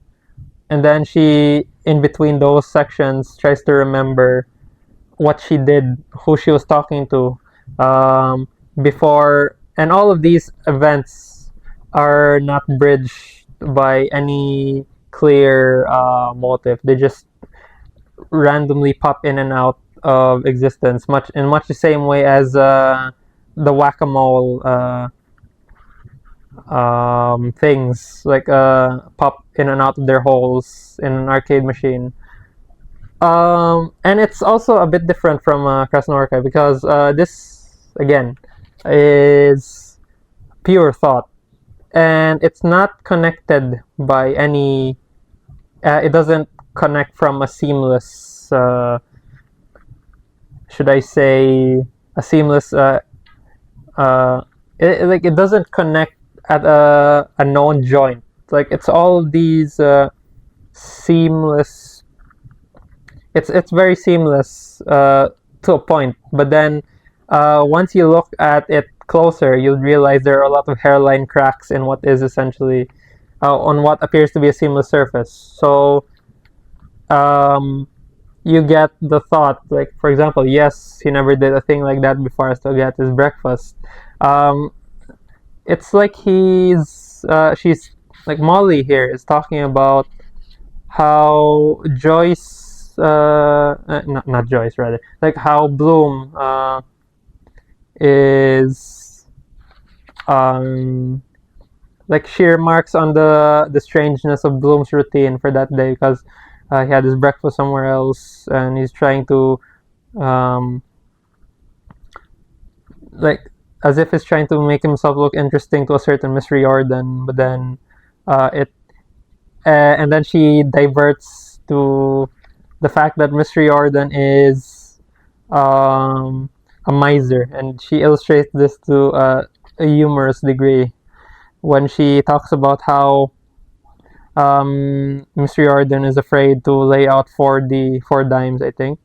and then she, in between those sections, tries to remember what she did, who she was talking to before, and all of these events are not bridged by any clear motive. They just randomly pop in and out of existence, much the same way as the whack-a-mole things, like pop in and out of their holes in an arcade machine. And it's also a bit different from Krasnorka because this, again, is pure thought, and it's not connected by any. It doesn't connect from a seamless. Should I say a seamless? It doesn't connect at a known joint. Like it's all these seamless. It's very seamless to a point, but then once you look at it closer, you'll realize there are a lot of hairline cracks in what is essentially on what appears to be a seamless surface. So you get the thought, like for example, yes, he never did a thing like that before us to get his breakfast. It's like she's like Molly here is talking about how Joyce. Not Joyce, rather. Like how Bloom is like she remarks on the strangeness of Bloom's routine for that day because he had his breakfast somewhere else and he's trying to like as if he's trying to make himself look interesting to a certain Miss Riordan, but then it and then she diverts to the fact that Miss Riordan is a miser, and she illustrates this to a humorous degree when she talks about how Miss Riordan is afraid to lay out 4 dimes, I think.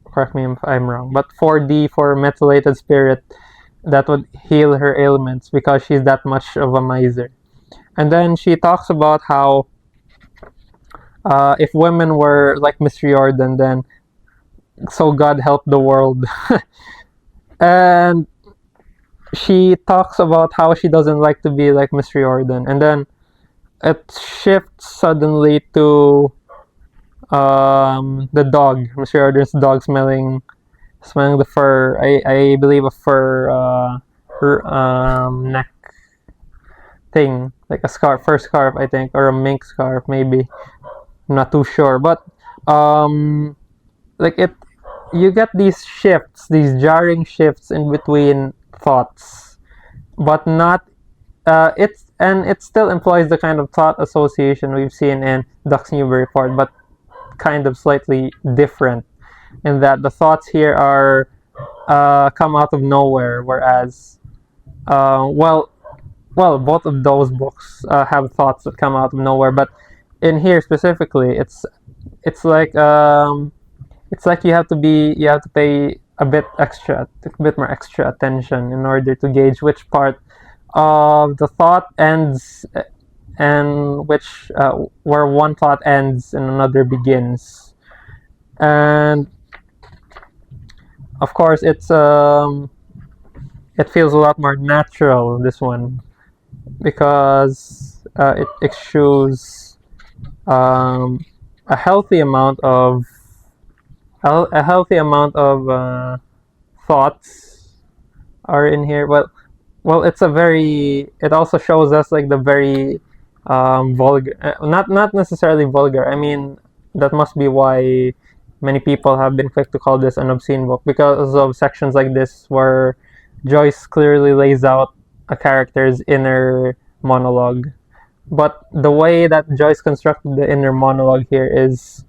Correct me if I'm wrong, but 4D for methylated spirit that would heal her ailments because she's that much of a miser. And then she talks about how if women were like Miss Riordan, then so God help the world. And she talks about how she doesn't like to be like Miss Riordan, and then it shifts suddenly to the dog, Miss Riordan's dog smelling the fur. I believe a fur neck thing, like a fur scarf, I think, or a mink scarf, maybe. I'm not too sure, but like it, you get these shifts, these jarring shifts in between thoughts, but not it still employs the kind of thought association we've seen in Ducks Newbury Port, but kind of slightly different in that the thoughts here are come out of nowhere, whereas well, both of those books have thoughts that come out of nowhere, but in here specifically, it's like you have to pay a bit more extra attention in order to gauge which part of the thought ends and which where one thought ends and another begins. And of course, it feels a lot more natural, this one, because it eschews um, a healthy amount of a healthy amount of thoughts are in here. Well, it's a very. It also shows us like the very vulgar, not necessarily vulgar. I mean, that must be why many people have been quick to call this an obscene book, because of sections like this where Joyce clearly lays out a character's inner monologue. But the way that Joyce constructed the inner monologue here is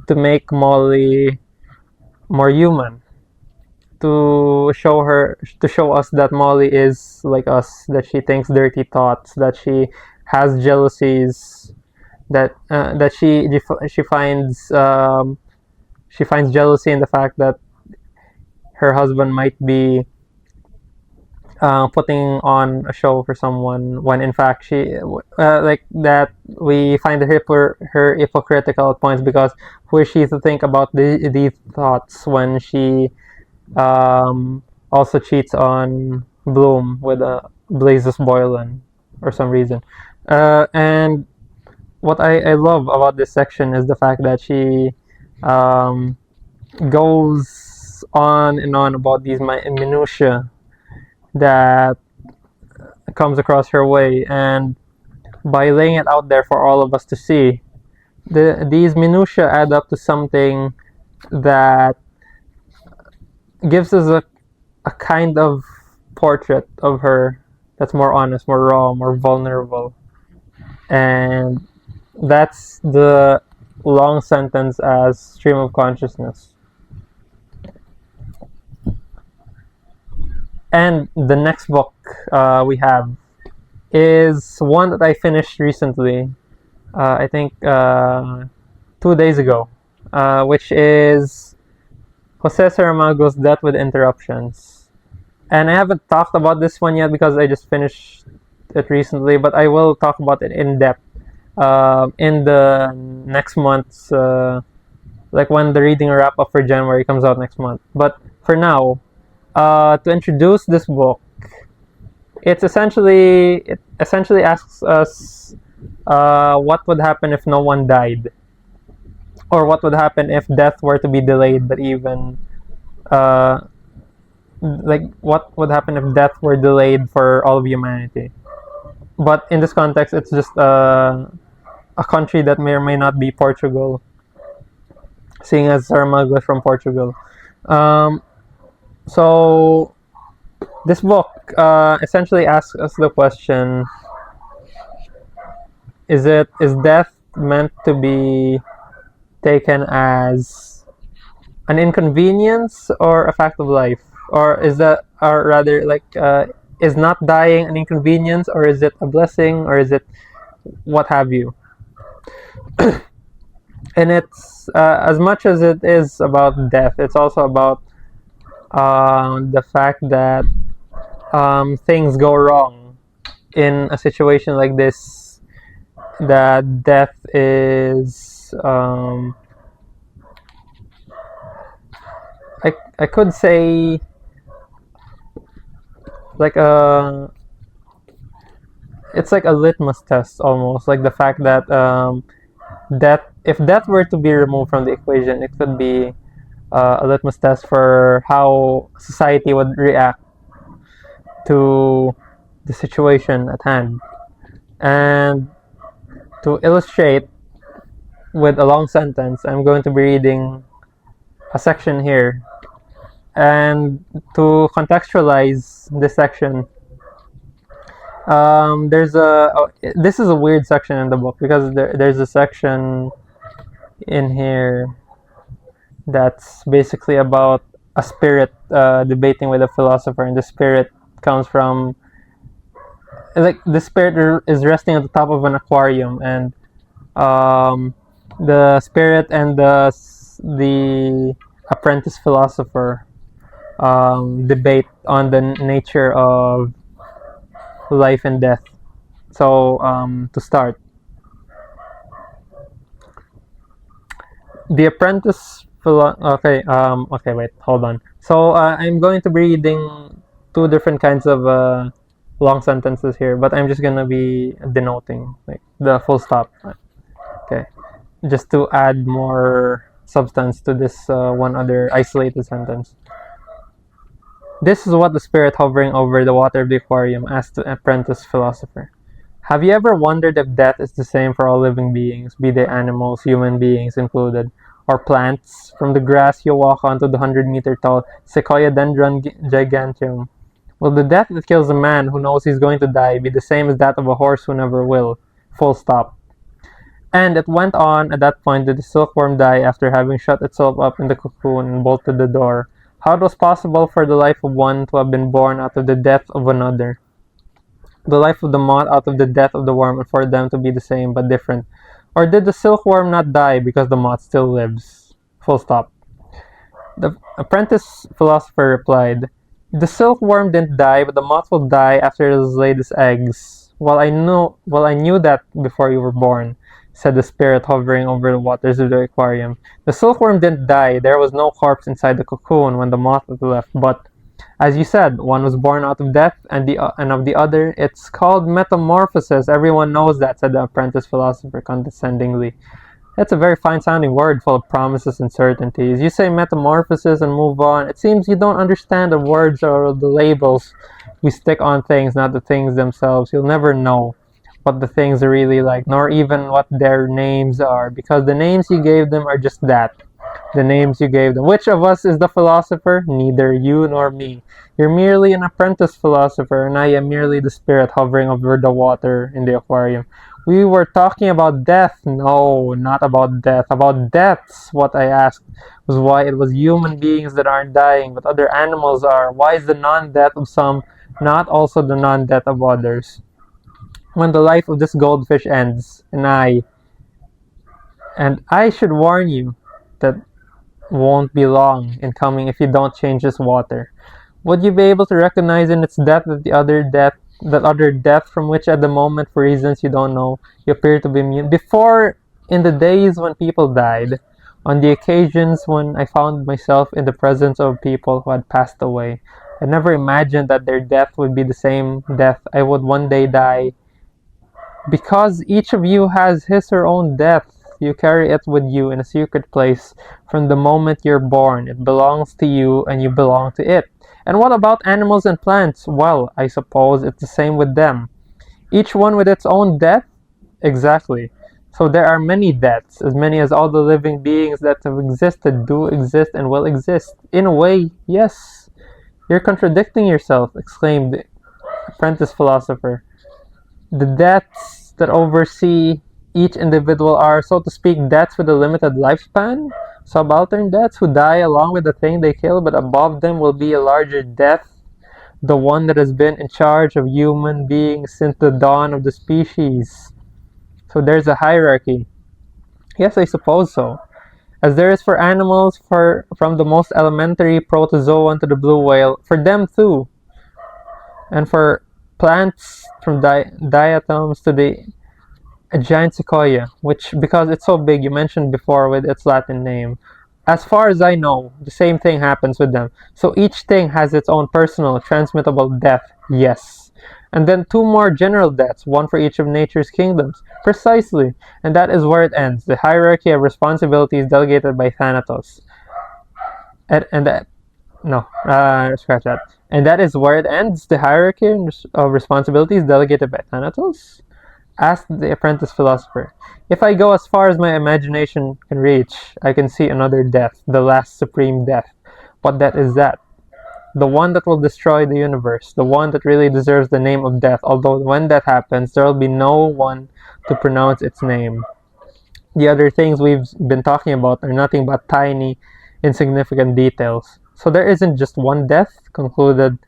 to make Molly more human, to show us that Molly is like us, that she thinks dirty thoughts, that she has jealousies, that she finds jealousy in the fact that her husband might be putting on a show for someone when in fact she like that. We find her hypocritical at points, because who is she to think about these thoughts when she also cheats on Bloom with Blazes Boylan for some reason. And what I love about this section is the fact that she um, goes on and on about these minutiae that comes across her way, and by laying it out there for all of us to see, these minutiae add up to something that gives us a kind of portrait of her that's more honest, more raw, more vulnerable. And that's the long sentence as stream of consciousness. And the next book we have is one that I finished recently, I think 2 days ago, which is Jose Saramago's Death with Interruptions. And I haven't talked about this one yet because I just finished it recently, but I will talk about it in depth in the next month's, like when the reading wrap up for January comes out next month. But for now, to introduce this book, it essentially asks us what would happen if no one died, or what would happen if death were to be delayed, but even like what would happen if death were delayed for all of humanity. But in this context, it's just a country that may or may not be Portugal, seeing as Saramago is from Portugal. So this book essentially asks us the question: is death meant to be taken as an inconvenience or a fact of life, or rather, like, is not dying an inconvenience, or is it a blessing, or is it what have you? And it's as much as it is about death, it's also about the fact that things go wrong in a situation like this. That death is I could say like it's like a litmus test almost, like the fact that if death were to be removed from the equation, it could be a litmus test for how society would react to the situation at hand. And to illustrate with a long sentence, I'm going to be reading a section here. And to contextualize this section, this is a weird section in the book, because there's a section in here that's basically about a spirit debating with a philosopher, and the spirit comes from, like, the spirit is resting at the top of an aquarium, and the spirit and the apprentice philosopher debate on the nature of life and death. So to start, the apprentice okay, wait, hold on. So I'm going to be reading two different kinds of long sentences here, but I'm just gonna be denoting like the full stop. Okay, just to add more substance to this one other isolated sentence. This is what the spirit hovering over the water of the aquarium asked the apprentice philosopher. Have you ever wondered if death is the same for all living beings, be they animals, human beings included, or plants, from the grass you walk on to the 100-meter tall Sequoia dendron giganteum? Will the death that kills a man who knows he's going to die be the same as that of a horse who never will? Full stop. And it went on. At that point did the silkworm die after having shut itself up in the cocoon and bolted the door. How it was possible for the life of one to have been born out of the death of another, the life of the moth out of the death of the worm, and for them to be the same but different? Or did the silkworm not die because the moth still lives? Full stop. The apprentice philosopher replied, the silkworm didn't die, but the moth will die after it has laid its eggs. Well, I knew that before you were born, said the spirit hovering over the waters of the aquarium. The silkworm didn't die. There was no corpse inside the cocoon when the moth had left, but as you said, one was born out of death, and of the other, it's called metamorphosis. Everyone knows that, said the apprentice philosopher condescendingly. That's a very fine-sounding word, full of promises and certainties. You say metamorphosis and move on. It seems you don't understand the words or the labels we stick on things, not the things themselves. You'll never know what the things are really like, nor even what their names are, because the names you gave them are just that. The names you gave them. Which of us is the philosopher? Neither you nor me. You're merely an apprentice philosopher, and I am merely the spirit hovering over the water in the aquarium. We were talking about death. No, not about death. About deaths. What I asked was why it was human beings that aren't dying, but other animals are. Why is the non-death of some not also the non-death of others? When the life of this goldfish ends, and I should warn you that won't be long in coming if you don't change this water. Would you be able to recognize in its death that other death from which at the moment, for reasons you don't know, you appear to be immune? Before, in the days when people died, on the occasions when I found myself in the presence of people who had passed away, I never imagined that their death would be the same death I would one day die. Because each of you has his or her own death, you carry it with you in a secret place from the moment you're born. It belongs to you and you belong to it. And what about animals and plants? Well, I suppose it's the same with them. Each one with its own death? Exactly. So there are many deaths, as many as all the living beings that have existed, do exist, and will exist. In a way, yes. You're contradicting yourself, exclaimed the apprentice philosopher. The deaths that oversee each individual are, so to speak, deaths with a limited lifespan, subaltern deaths who die along with the thing they kill, but above them will be a larger death, the one that has been in charge of human beings since the dawn of the species. So there's a hierarchy. Yes, I suppose so. As there is for animals, from the most elementary protozoan to the blue whale, for them too. And for plants, from diatoms to a giant sequoia, which, because it's so big, you mentioned before with its Latin name. As far as I know, the same thing happens with them. So each thing has its own personal, transmittable death, yes. And then two more general deaths, one for each of nature's kingdoms. Precisely. And that is where it ends, the hierarchy of responsibilities delegated by Thanatos. Scratch that. And that is where it ends, the hierarchy of responsibilities delegated by Thanatos? Asked the apprentice philosopher. If I go as far as my imagination can reach, I can see another death, the last supreme death. What death is that? The one that will destroy the universe, the one that really deserves the name of death, although when that happens, there will be no one to pronounce its name. The other things we've been talking about are nothing but tiny, insignificant details. So there isn't just one death, concluded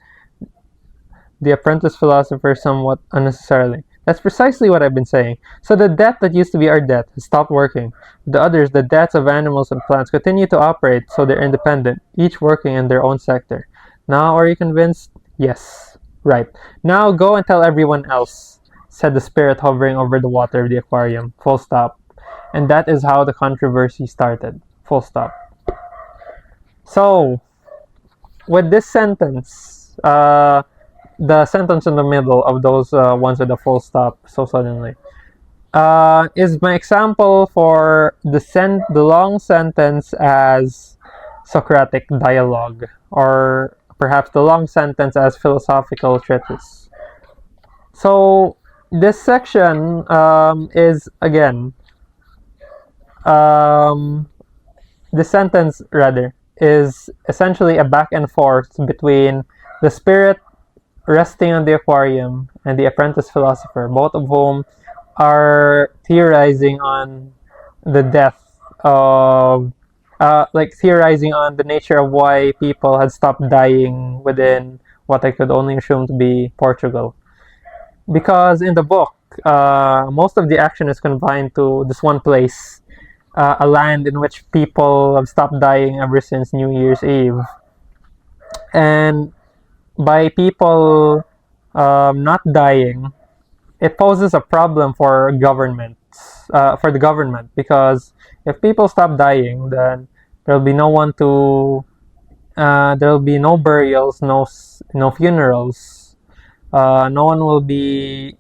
the apprentice philosopher somewhat unnecessarily. That's precisely what I've been saying. So the death that used to be our death has stopped working. The others, the deaths of animals and plants, continue to operate, so they're independent, each working in their own sector. Now are you convinced? Yes. Right. Now go and tell everyone else, said the spirit hovering over the water of the aquarium. Full stop. And that is how the controversy started. Full stop. So, with this sentence, the sentence in the middle of those ones with a full stop so suddenly is my example for the long sentence as Socratic dialogue, or perhaps the long sentence as philosophical treatise. So this section is again the sentence rather is essentially a back and forth between the spirit resting on the aquarium and the apprentice philosopher, both of whom are theorizing on the death of, like theorizing on the nature of why people had stopped dying within what I could only assume to be Portugal. Because in the book, most of the action is confined to this one place, a land in which people have stopped dying ever since New Year's Eve. And by people not dying, it poses a problem for governments, for the government, because if people stop dying, then there'll be no one to, there'll be no burials, no funerals, no one will be,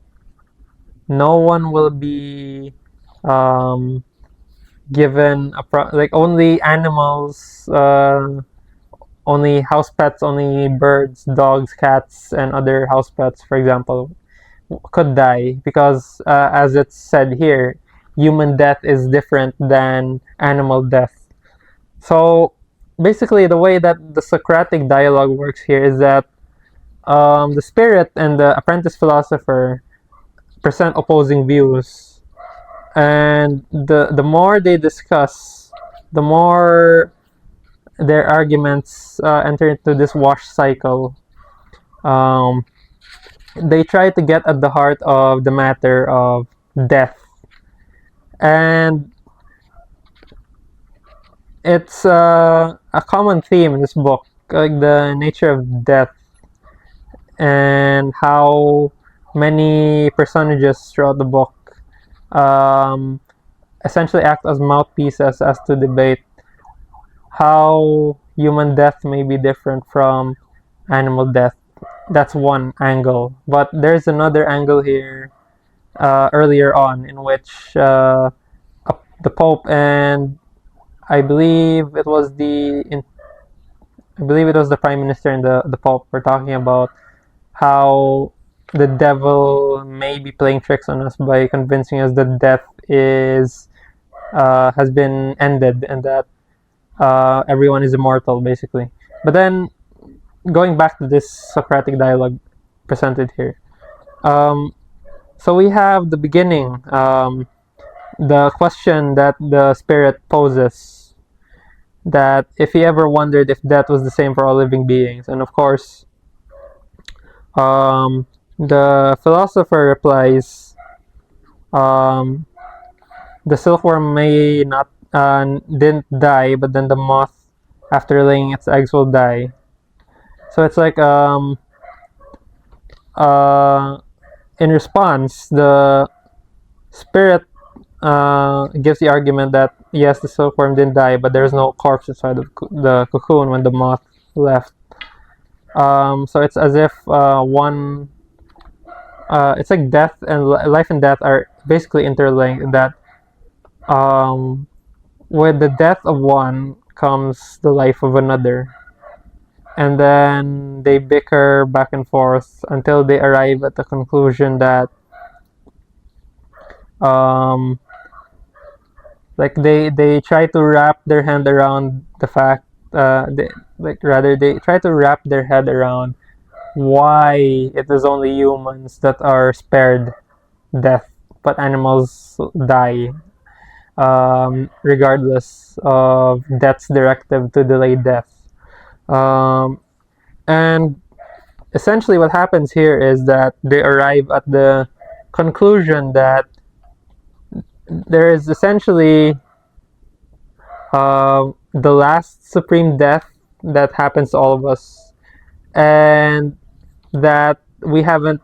no one will be given like only animals, only house pets, only birds, dogs, cats, and other house pets, for example, could die because, as it's said here, human death is different than animal death. So basically, the way that the Socratic dialogue works here is that the spirit and the apprentice philosopher present opposing views, and the more they discuss, the more their arguments enter into this wash cycle. Um, they try to get at the heart of the matter of death, and it's a common theme in this book, like the nature of death and how many personages throughout the book um, essentially act as mouthpieces as to debate how human death may be different from animal death. That's one angle, but there's another angle here earlier on in which the Pope and I believe it was I believe it was the Prime Minister and the Pope were talking about how the devil may be playing tricks on us by convincing us that death is has been ended and that everyone is immortal, basically. But then, going back to this Socratic dialogue presented here, so we have the beginning, the question that the spirit poses, that if he ever wondered if death was the same for all living beings, and of course, the philosopher replies, um, the silkworm may not didn't die, but then the moth, after laying its eggs, will die. So it's like in response, the spirit gives the argument that yes, the silkworm didn't die, but there's no corpse inside of the cocoon when the moth left. So it's as if it's like death and life and death are basically interlinked. In that with the death of one comes the life of another, and then they bicker back and forth until they arrive at the conclusion that like they try to wrap their hand around the fact they try to wrap their head around why it is only humans that are spared death but animals die, regardless of death's directive to delay death. And essentially what happens here is that they arrive at the conclusion that there is essentially the last supreme death that happens to all of us, and that we haven't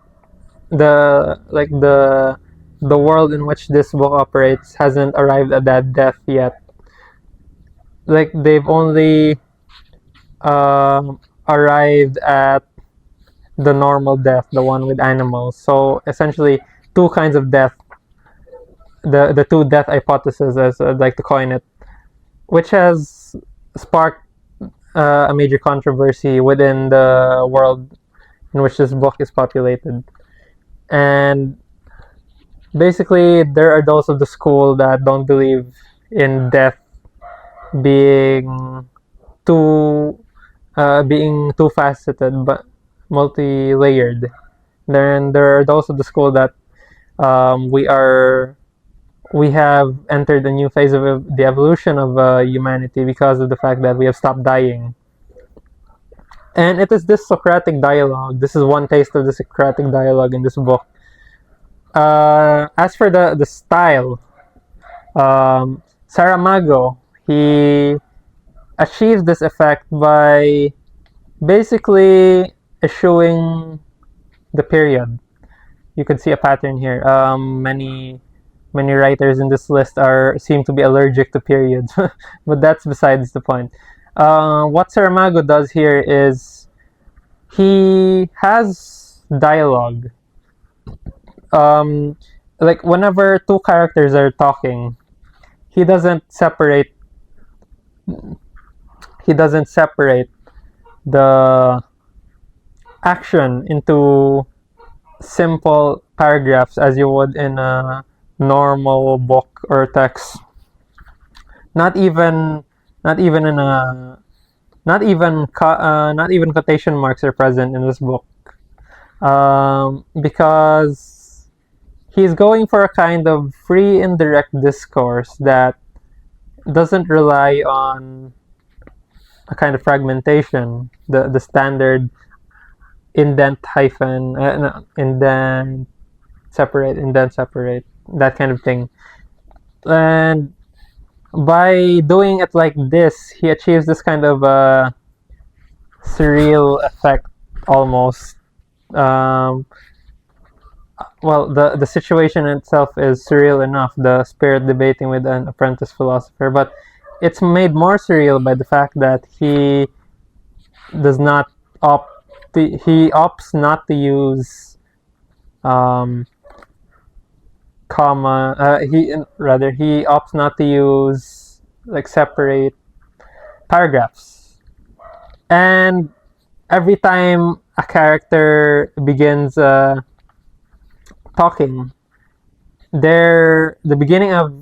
the world in which this book operates hasn't arrived at that death yet. Like they've only arrived at the normal death, the one with animals. So essentially, two kinds of death. The two death hypothesis, as I'd like to coin it, which has sparked a major controversy within the world in which this book is populated. And basically, there are those of the school that don't believe in death being too faceted but multi-layered. Then there are those of the school that we have entered a new phase of the evolution of humanity because of the fact that we have stopped dying. And it is this Socratic dialogue. This is one taste of the Socratic dialogue in this book. As for the style, Saramago, he achieved this effect by basically eschewing the period. You can see a pattern here. Many writers in this list seem to be allergic to periods, but that's besides the point. What Saramago does here is he has dialogue. Like whenever two characters are talking, he doesn't separate. He doesn't separate the action into simple paragraphs as you would in a normal book or text. Not even in a not even quotation marks are present in this book, because he's going for a kind of free indirect discourse that doesn't rely on a kind of fragmentation, the standard indent hyphen, indent separate, that kind of thing. And by doing it like this, he achieves this kind of surreal effect almost. Well, the situation itself is surreal enough, the spirit debating with an apprentice philosopher, but it's made more surreal by the fact that he does not he opts not to use he opts not to use like separate paragraphs. And every time a character begins talking, the beginning of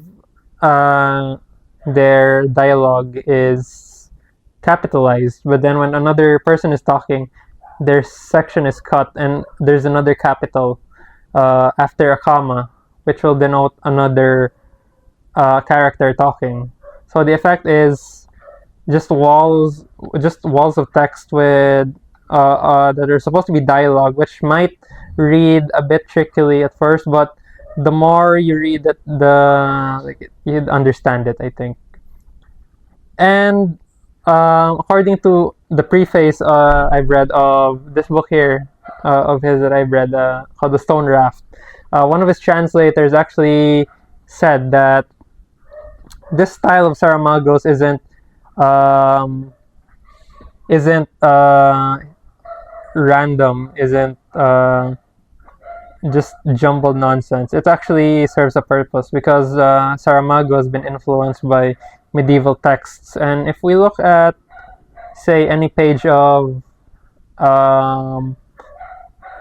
their dialogue is capitalized, but then when another person is talking, their section is cut and there's another capital after a comma, which will denote another character talking. So the effect is just walls of text with that are supposed to be dialogue, which might read a bit trickily at first, but the more you read it, you'd understand it, I think. And according to the preface I've read of this book here, of his that I've read, called The Stone Raft, one of his translators actually said that this style of Saramago's isn't random, isn't just jumbled nonsense. It actually serves a purpose because Saramago has been influenced by medieval texts, and if we look at, say, any page of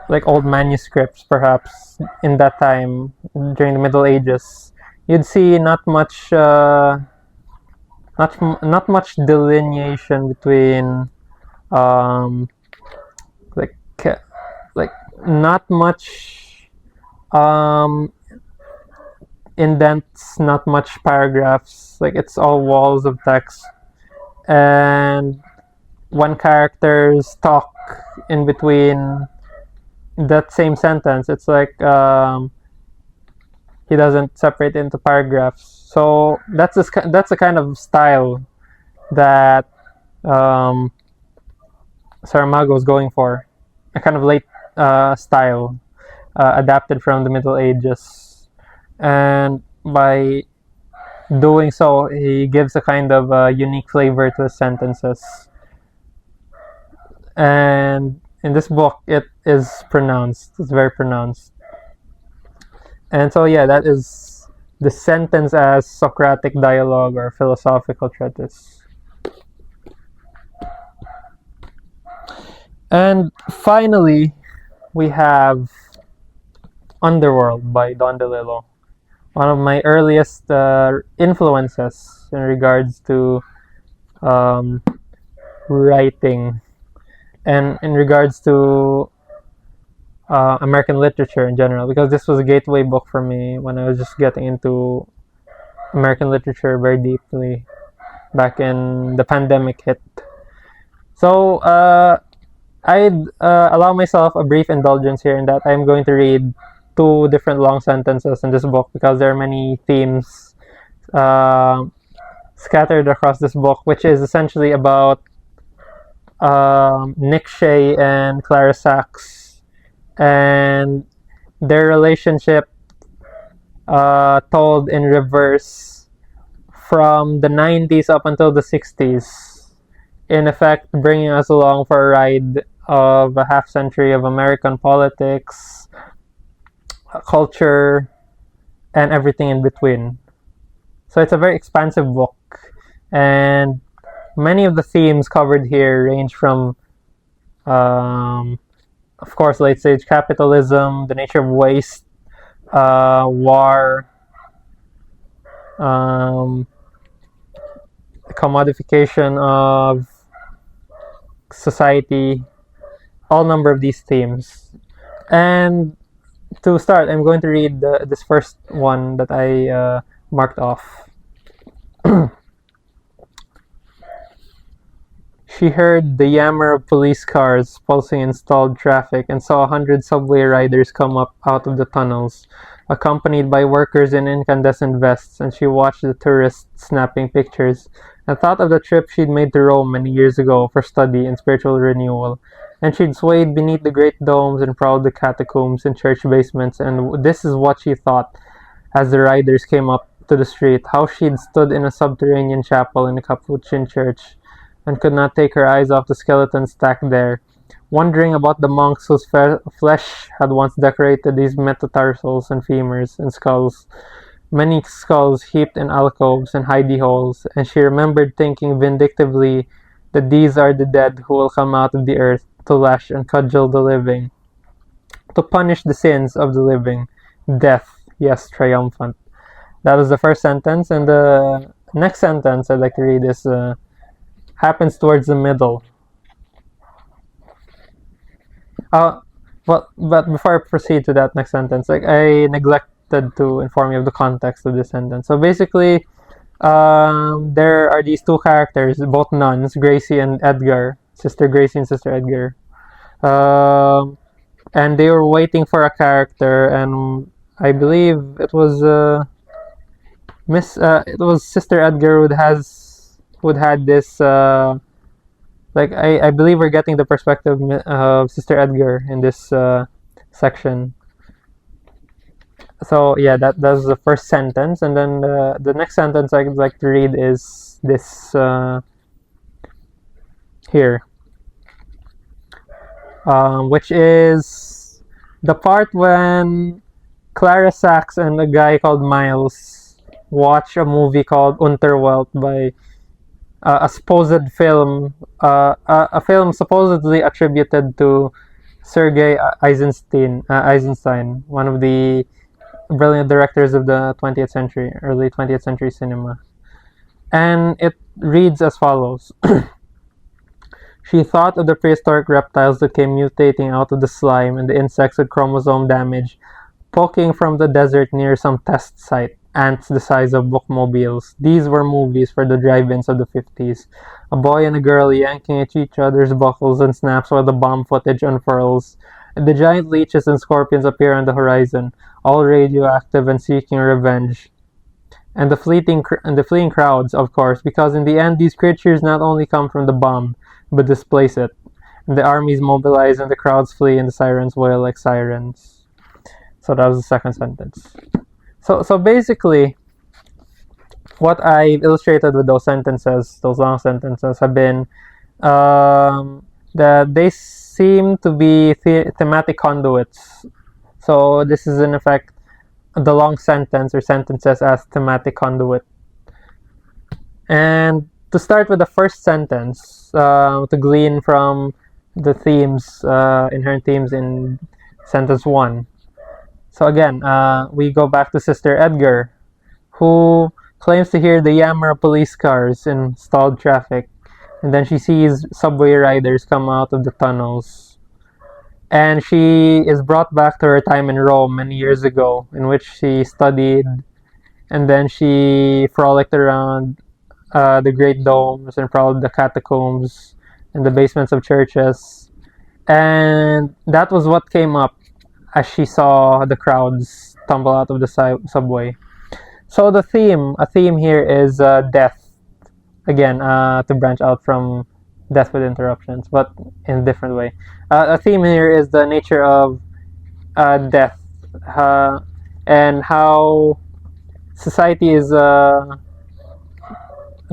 like old manuscripts, perhaps in that time during the Middle Ages, you'd see not much delineation between like not much indents, not much paragraphs. Like it's all walls of text, and when characters talk in between that same sentence, it's like he doesn't separate into paragraphs. So that's the kind of style that Saramago is going for, a kind of late style adapted from the Middle Ages, and by doing so, he gives a kind of unique flavor to his sentences. And in this book, it is pronounced. It's very pronounced. And so, yeah, that is the sentence as Socratic dialogue or philosophical treatise. And finally, we have Underworld by Don DeLillo, one of my earliest influences in regards to writing and in regards to American literature in general, because this was a gateway book for me when I was just getting into American literature very deeply back in the pandemic hit. So I'd allow myself a brief indulgence here in that I'm going to read two different long sentences in this book because there are many themes scattered across this book, which is essentially about Nick Shea and Clara Sachs and their relationship told in reverse from the 90s up until the 60s, in effect bringing us along for a ride of a half century of American politics, culture, and everything in between. So it's a very expansive book, and many of the themes covered here range from of course, late-stage capitalism, the nature of waste, war, commodification of society, all number of these themes. And to start, I'm going to read this first one that I marked off. She heard the yammer of police cars pulsing in stalled traffic and saw 100 subway riders come up out of the tunnels, accompanied by workers in incandescent vests, and she watched the tourists snapping pictures and thought of the trip she'd made to Rome many years ago for study and spiritual renewal. And she'd swayed beneath the great domes and prowled the catacombs and church basements, and this is what she thought as the riders came up to the street, how she'd stood in a subterranean chapel in a Capuchin church and could not take her eyes off the skeletons stacked there, wondering about the monks whose flesh had once decorated these metatarsals and femurs and skulls, many skulls heaped in alcoves and hidey holes, and she remembered thinking vindictively that these are the dead who will come out of the earth to lash and cudgel the living, to punish the sins of the living. Death, yes, triumphant. That was the first sentence, and the next sentence I'd like to read is happens towards the middle. But before I proceed to that next sentence, I neglected to inform you of the context of this sentence. So basically, there are these two characters, both nuns, Gracie and Edgar, Sister Gracie and Sister Edgar, and they were waiting for a character, and I believe it was Sister Edgar who had this I believe we're getting the perspective of Sister Edgar in this section. So yeah, that was the first sentence, and then the next sentence I'd like to read is this here, which is the part when Clara Sachs and a guy called Miles watch a movie called Unterwelt by a supposed film, a film supposedly attributed to Sergei Eisenstein, one of the brilliant directors of the 20th century, early 20th century cinema. And it reads as follows. She thought of the prehistoric reptiles that came mutating out of the slime and the insects with chromosome damage, poking from the desert near some test site. ants the size of bookmobiles. These were movies for the drive-ins of the 50s. A boy and a girl yanking at each other's buckles and snaps while the bomb footage unfurls. And the giant leeches and scorpions appear on the horizon, all radioactive and seeking revenge. And the fleeing crowds, of course, because in the end these creatures not only come from the bomb, but displace it. And the armies mobilize and the crowds flee and the sirens wail like sirens. So that was the second sentence. So basically, what I've illustrated with those sentences, those long sentences, have been that they seem to be thematic conduits. So this is in effect the long sentence or sentences as thematic conduit. And to start with the first sentence, to glean from the themes, inherent themes in sentence 1. So again, we go back to Sister Edgar, who claims to hear the yammer of police cars in stalled traffic, and then she sees subway riders come out of the tunnels. And she is brought back to her time in Rome many years ago, in which she studied, and then she frolicked around the great domes and prowled the catacombs and the basements of churches. And that was what came up as she saw the crowds tumble out of the subway. So a theme here is death. Again, to branch out from death with interruptions, but in a different way. A theme here is the nature of death and how society is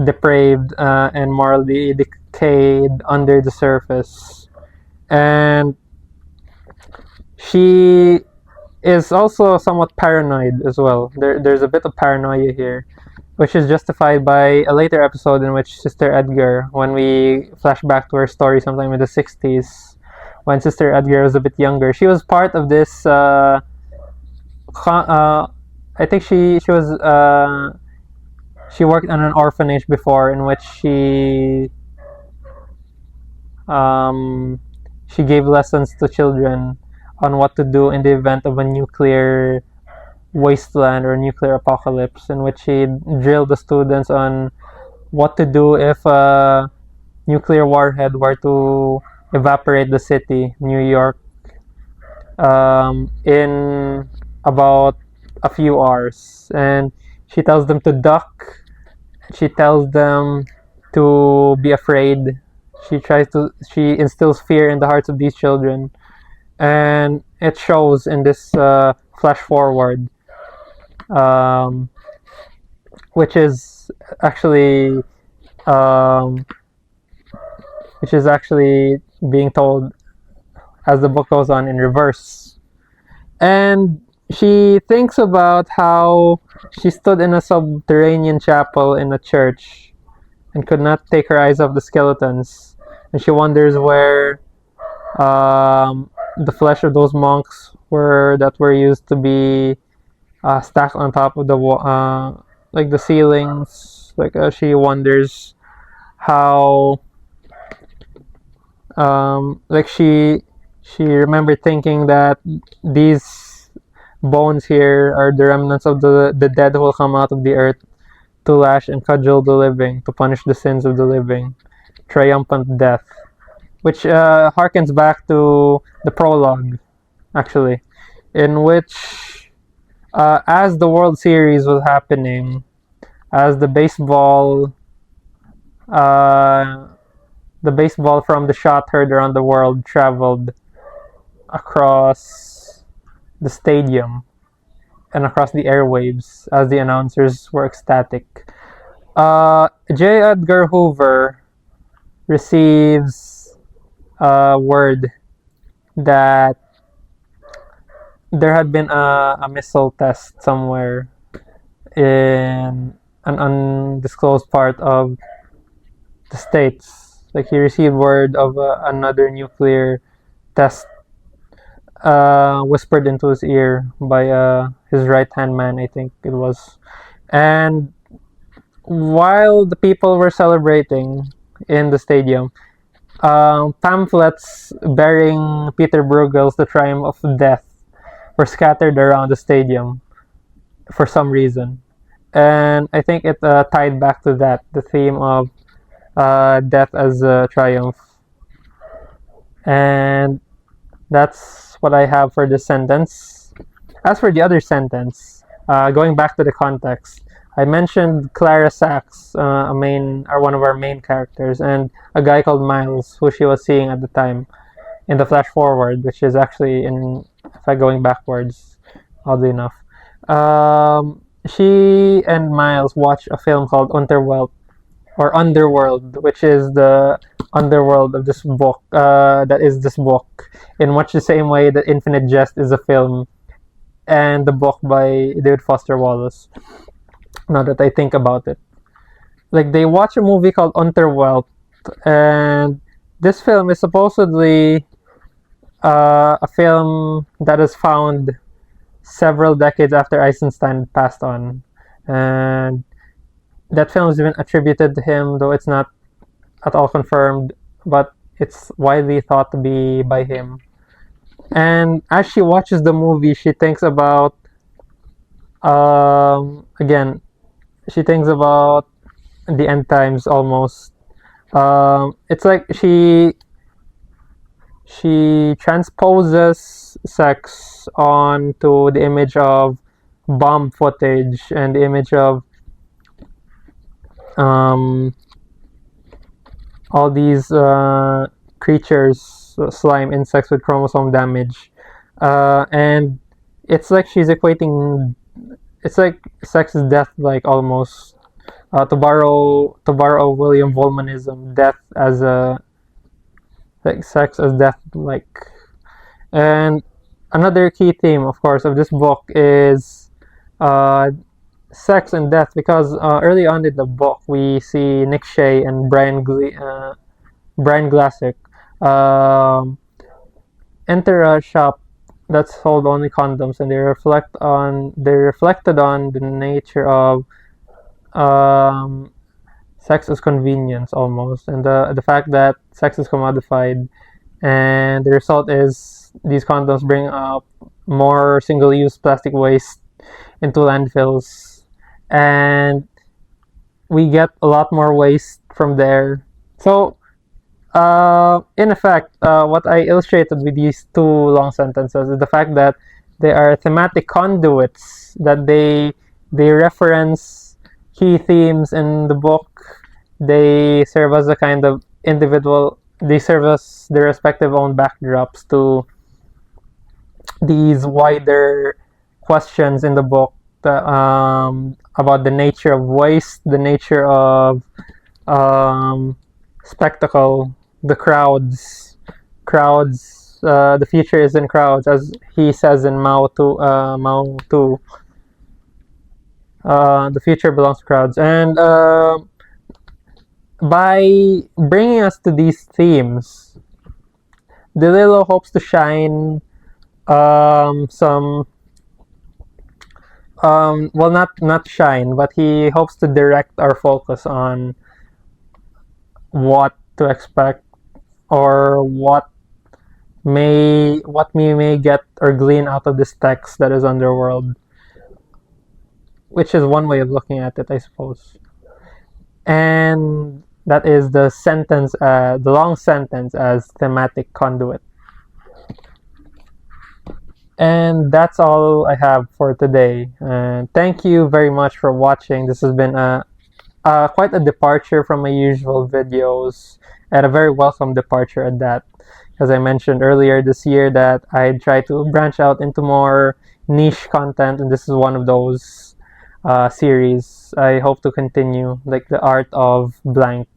depraved and morally decayed under the surface. And she is also somewhat paranoid as well. There's a bit of paranoia here, which is justified by a later episode in which Sister Edgar, when we flash back to her story sometime in the 60s, when Sister Edgar was a bit younger, she was part of this. I think she worked on an orphanage before, in which she gave lessons to children on what to do in the event of a nuclear wasteland or nuclear apocalypse, in which he drilled the students on what to do if a nuclear warhead were to evaporate the city, New York, in about a few hours. And she tells them to duck. She tells them to be afraid. She instills fear in the hearts of these children. And it shows in this flash forward, which is actually being told as the book goes on in reverse. And she thinks about how she stood in a subterranean chapel in a church and could not take her eyes off the skeletons, and she wonders where the flesh of those monks were used to be stacked on top of the like the ceilings. She wonders how she remembered thinking that these bones here are the remnants of the dead who will come out of the earth to lash and cudgel the living, to punish the sins of the living. Triumphant death. Which harkens back to the prologue, actually, in which, as the World Series was happening, as the baseball from the shot heard around the world traveled across the stadium and across the airwaves, as the announcers were ecstatic, J. Edgar Hoover receives word that there had been a missile test somewhere in an undisclosed part of the States. He received word of another nuclear test whispered into his ear by his right-hand man, I think it was. And while the people were celebrating in the stadium, pamphlets bearing Peter Bruegel's The Triumph of Death were scattered around the stadium for some reason. and I think it tied back to that, the theme of death as a triumph. And that's what I have for this sentence. As for the other sentence, going back to the context, I mentioned Clara Sachs, one of our main characters, and a guy called Miles, who she was seeing at the time in the flash forward, which is actually in fact going backwards, oddly enough. She and Miles watch a film called Underworld, which is the underworld of this book. That is this book, in much the same way that Infinite Jest is a film, and the book by David Foster Wallace. Now that I think about it, like they watch a movie called Underworld, and this film is supposedly a film that is found several decades after Eisenstein passed on, and that film has been attributed to him, though it's not at all confirmed, but it's widely thought to be by him. And as she watches the movie, she thinks about again, she thinks about the end times almost. It's like she transposes sex onto the image of bomb footage and the image of all these creatures, slime, insects with chromosome damage, and it's like she's equating. It's like sex is death, like almost. To borrow William Volmanism, death as a like sex as death, like. And another key theme, of course, of this book is sex and death, because early on in the book we see Nick Shea and Brian Glassick enter a shop that sold only condoms, and they reflected on the nature of sex as convenience almost, and the fact that sex is commodified, and the result is these condoms bring up more single-use plastic waste into landfills, and we get a lot more waste from there. So in effect, what I illustrated with these two long sentences is the fact that they are thematic conduits, that they reference key themes in the book. They serve as a kind of they serve as their respective own backdrops to these wider questions in the book about the nature of waste, the nature of spectacle, the crowds. The future is in crowds, as he says in Mao 2. The future belongs to crowds, and by bringing us to these themes, DeLillo hopes to shine some well, not shine, but he hopes to direct our focus on what to expect, or what we may get or glean out of this text that is Underworld, which is one way of looking at it, I suppose. And that is the long sentence as thematic conduit. And that's all I have for today. And thank you very much for watching. This has been quite a departure from my usual videos, and a very welcome departure at that. As I mentioned earlier this year, that I'd try to branch out into more niche content, and this is one of those series. I hope to continue, like the art of blank.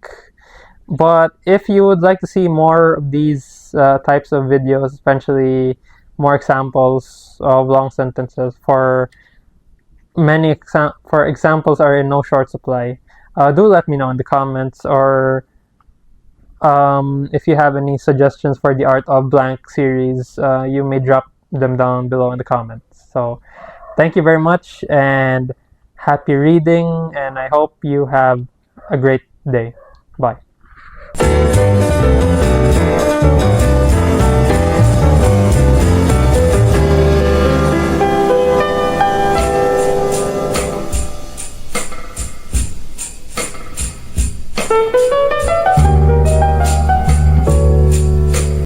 But if you would like to see more of these types of videos, especially more examples of long sentences, for examples are in no short supply, do let me know in the comments, or if you have any suggestions for the art of blank series, you may drop them down below in the comments. So thank you very much, and happy reading, and I hope you have a great day. Bye.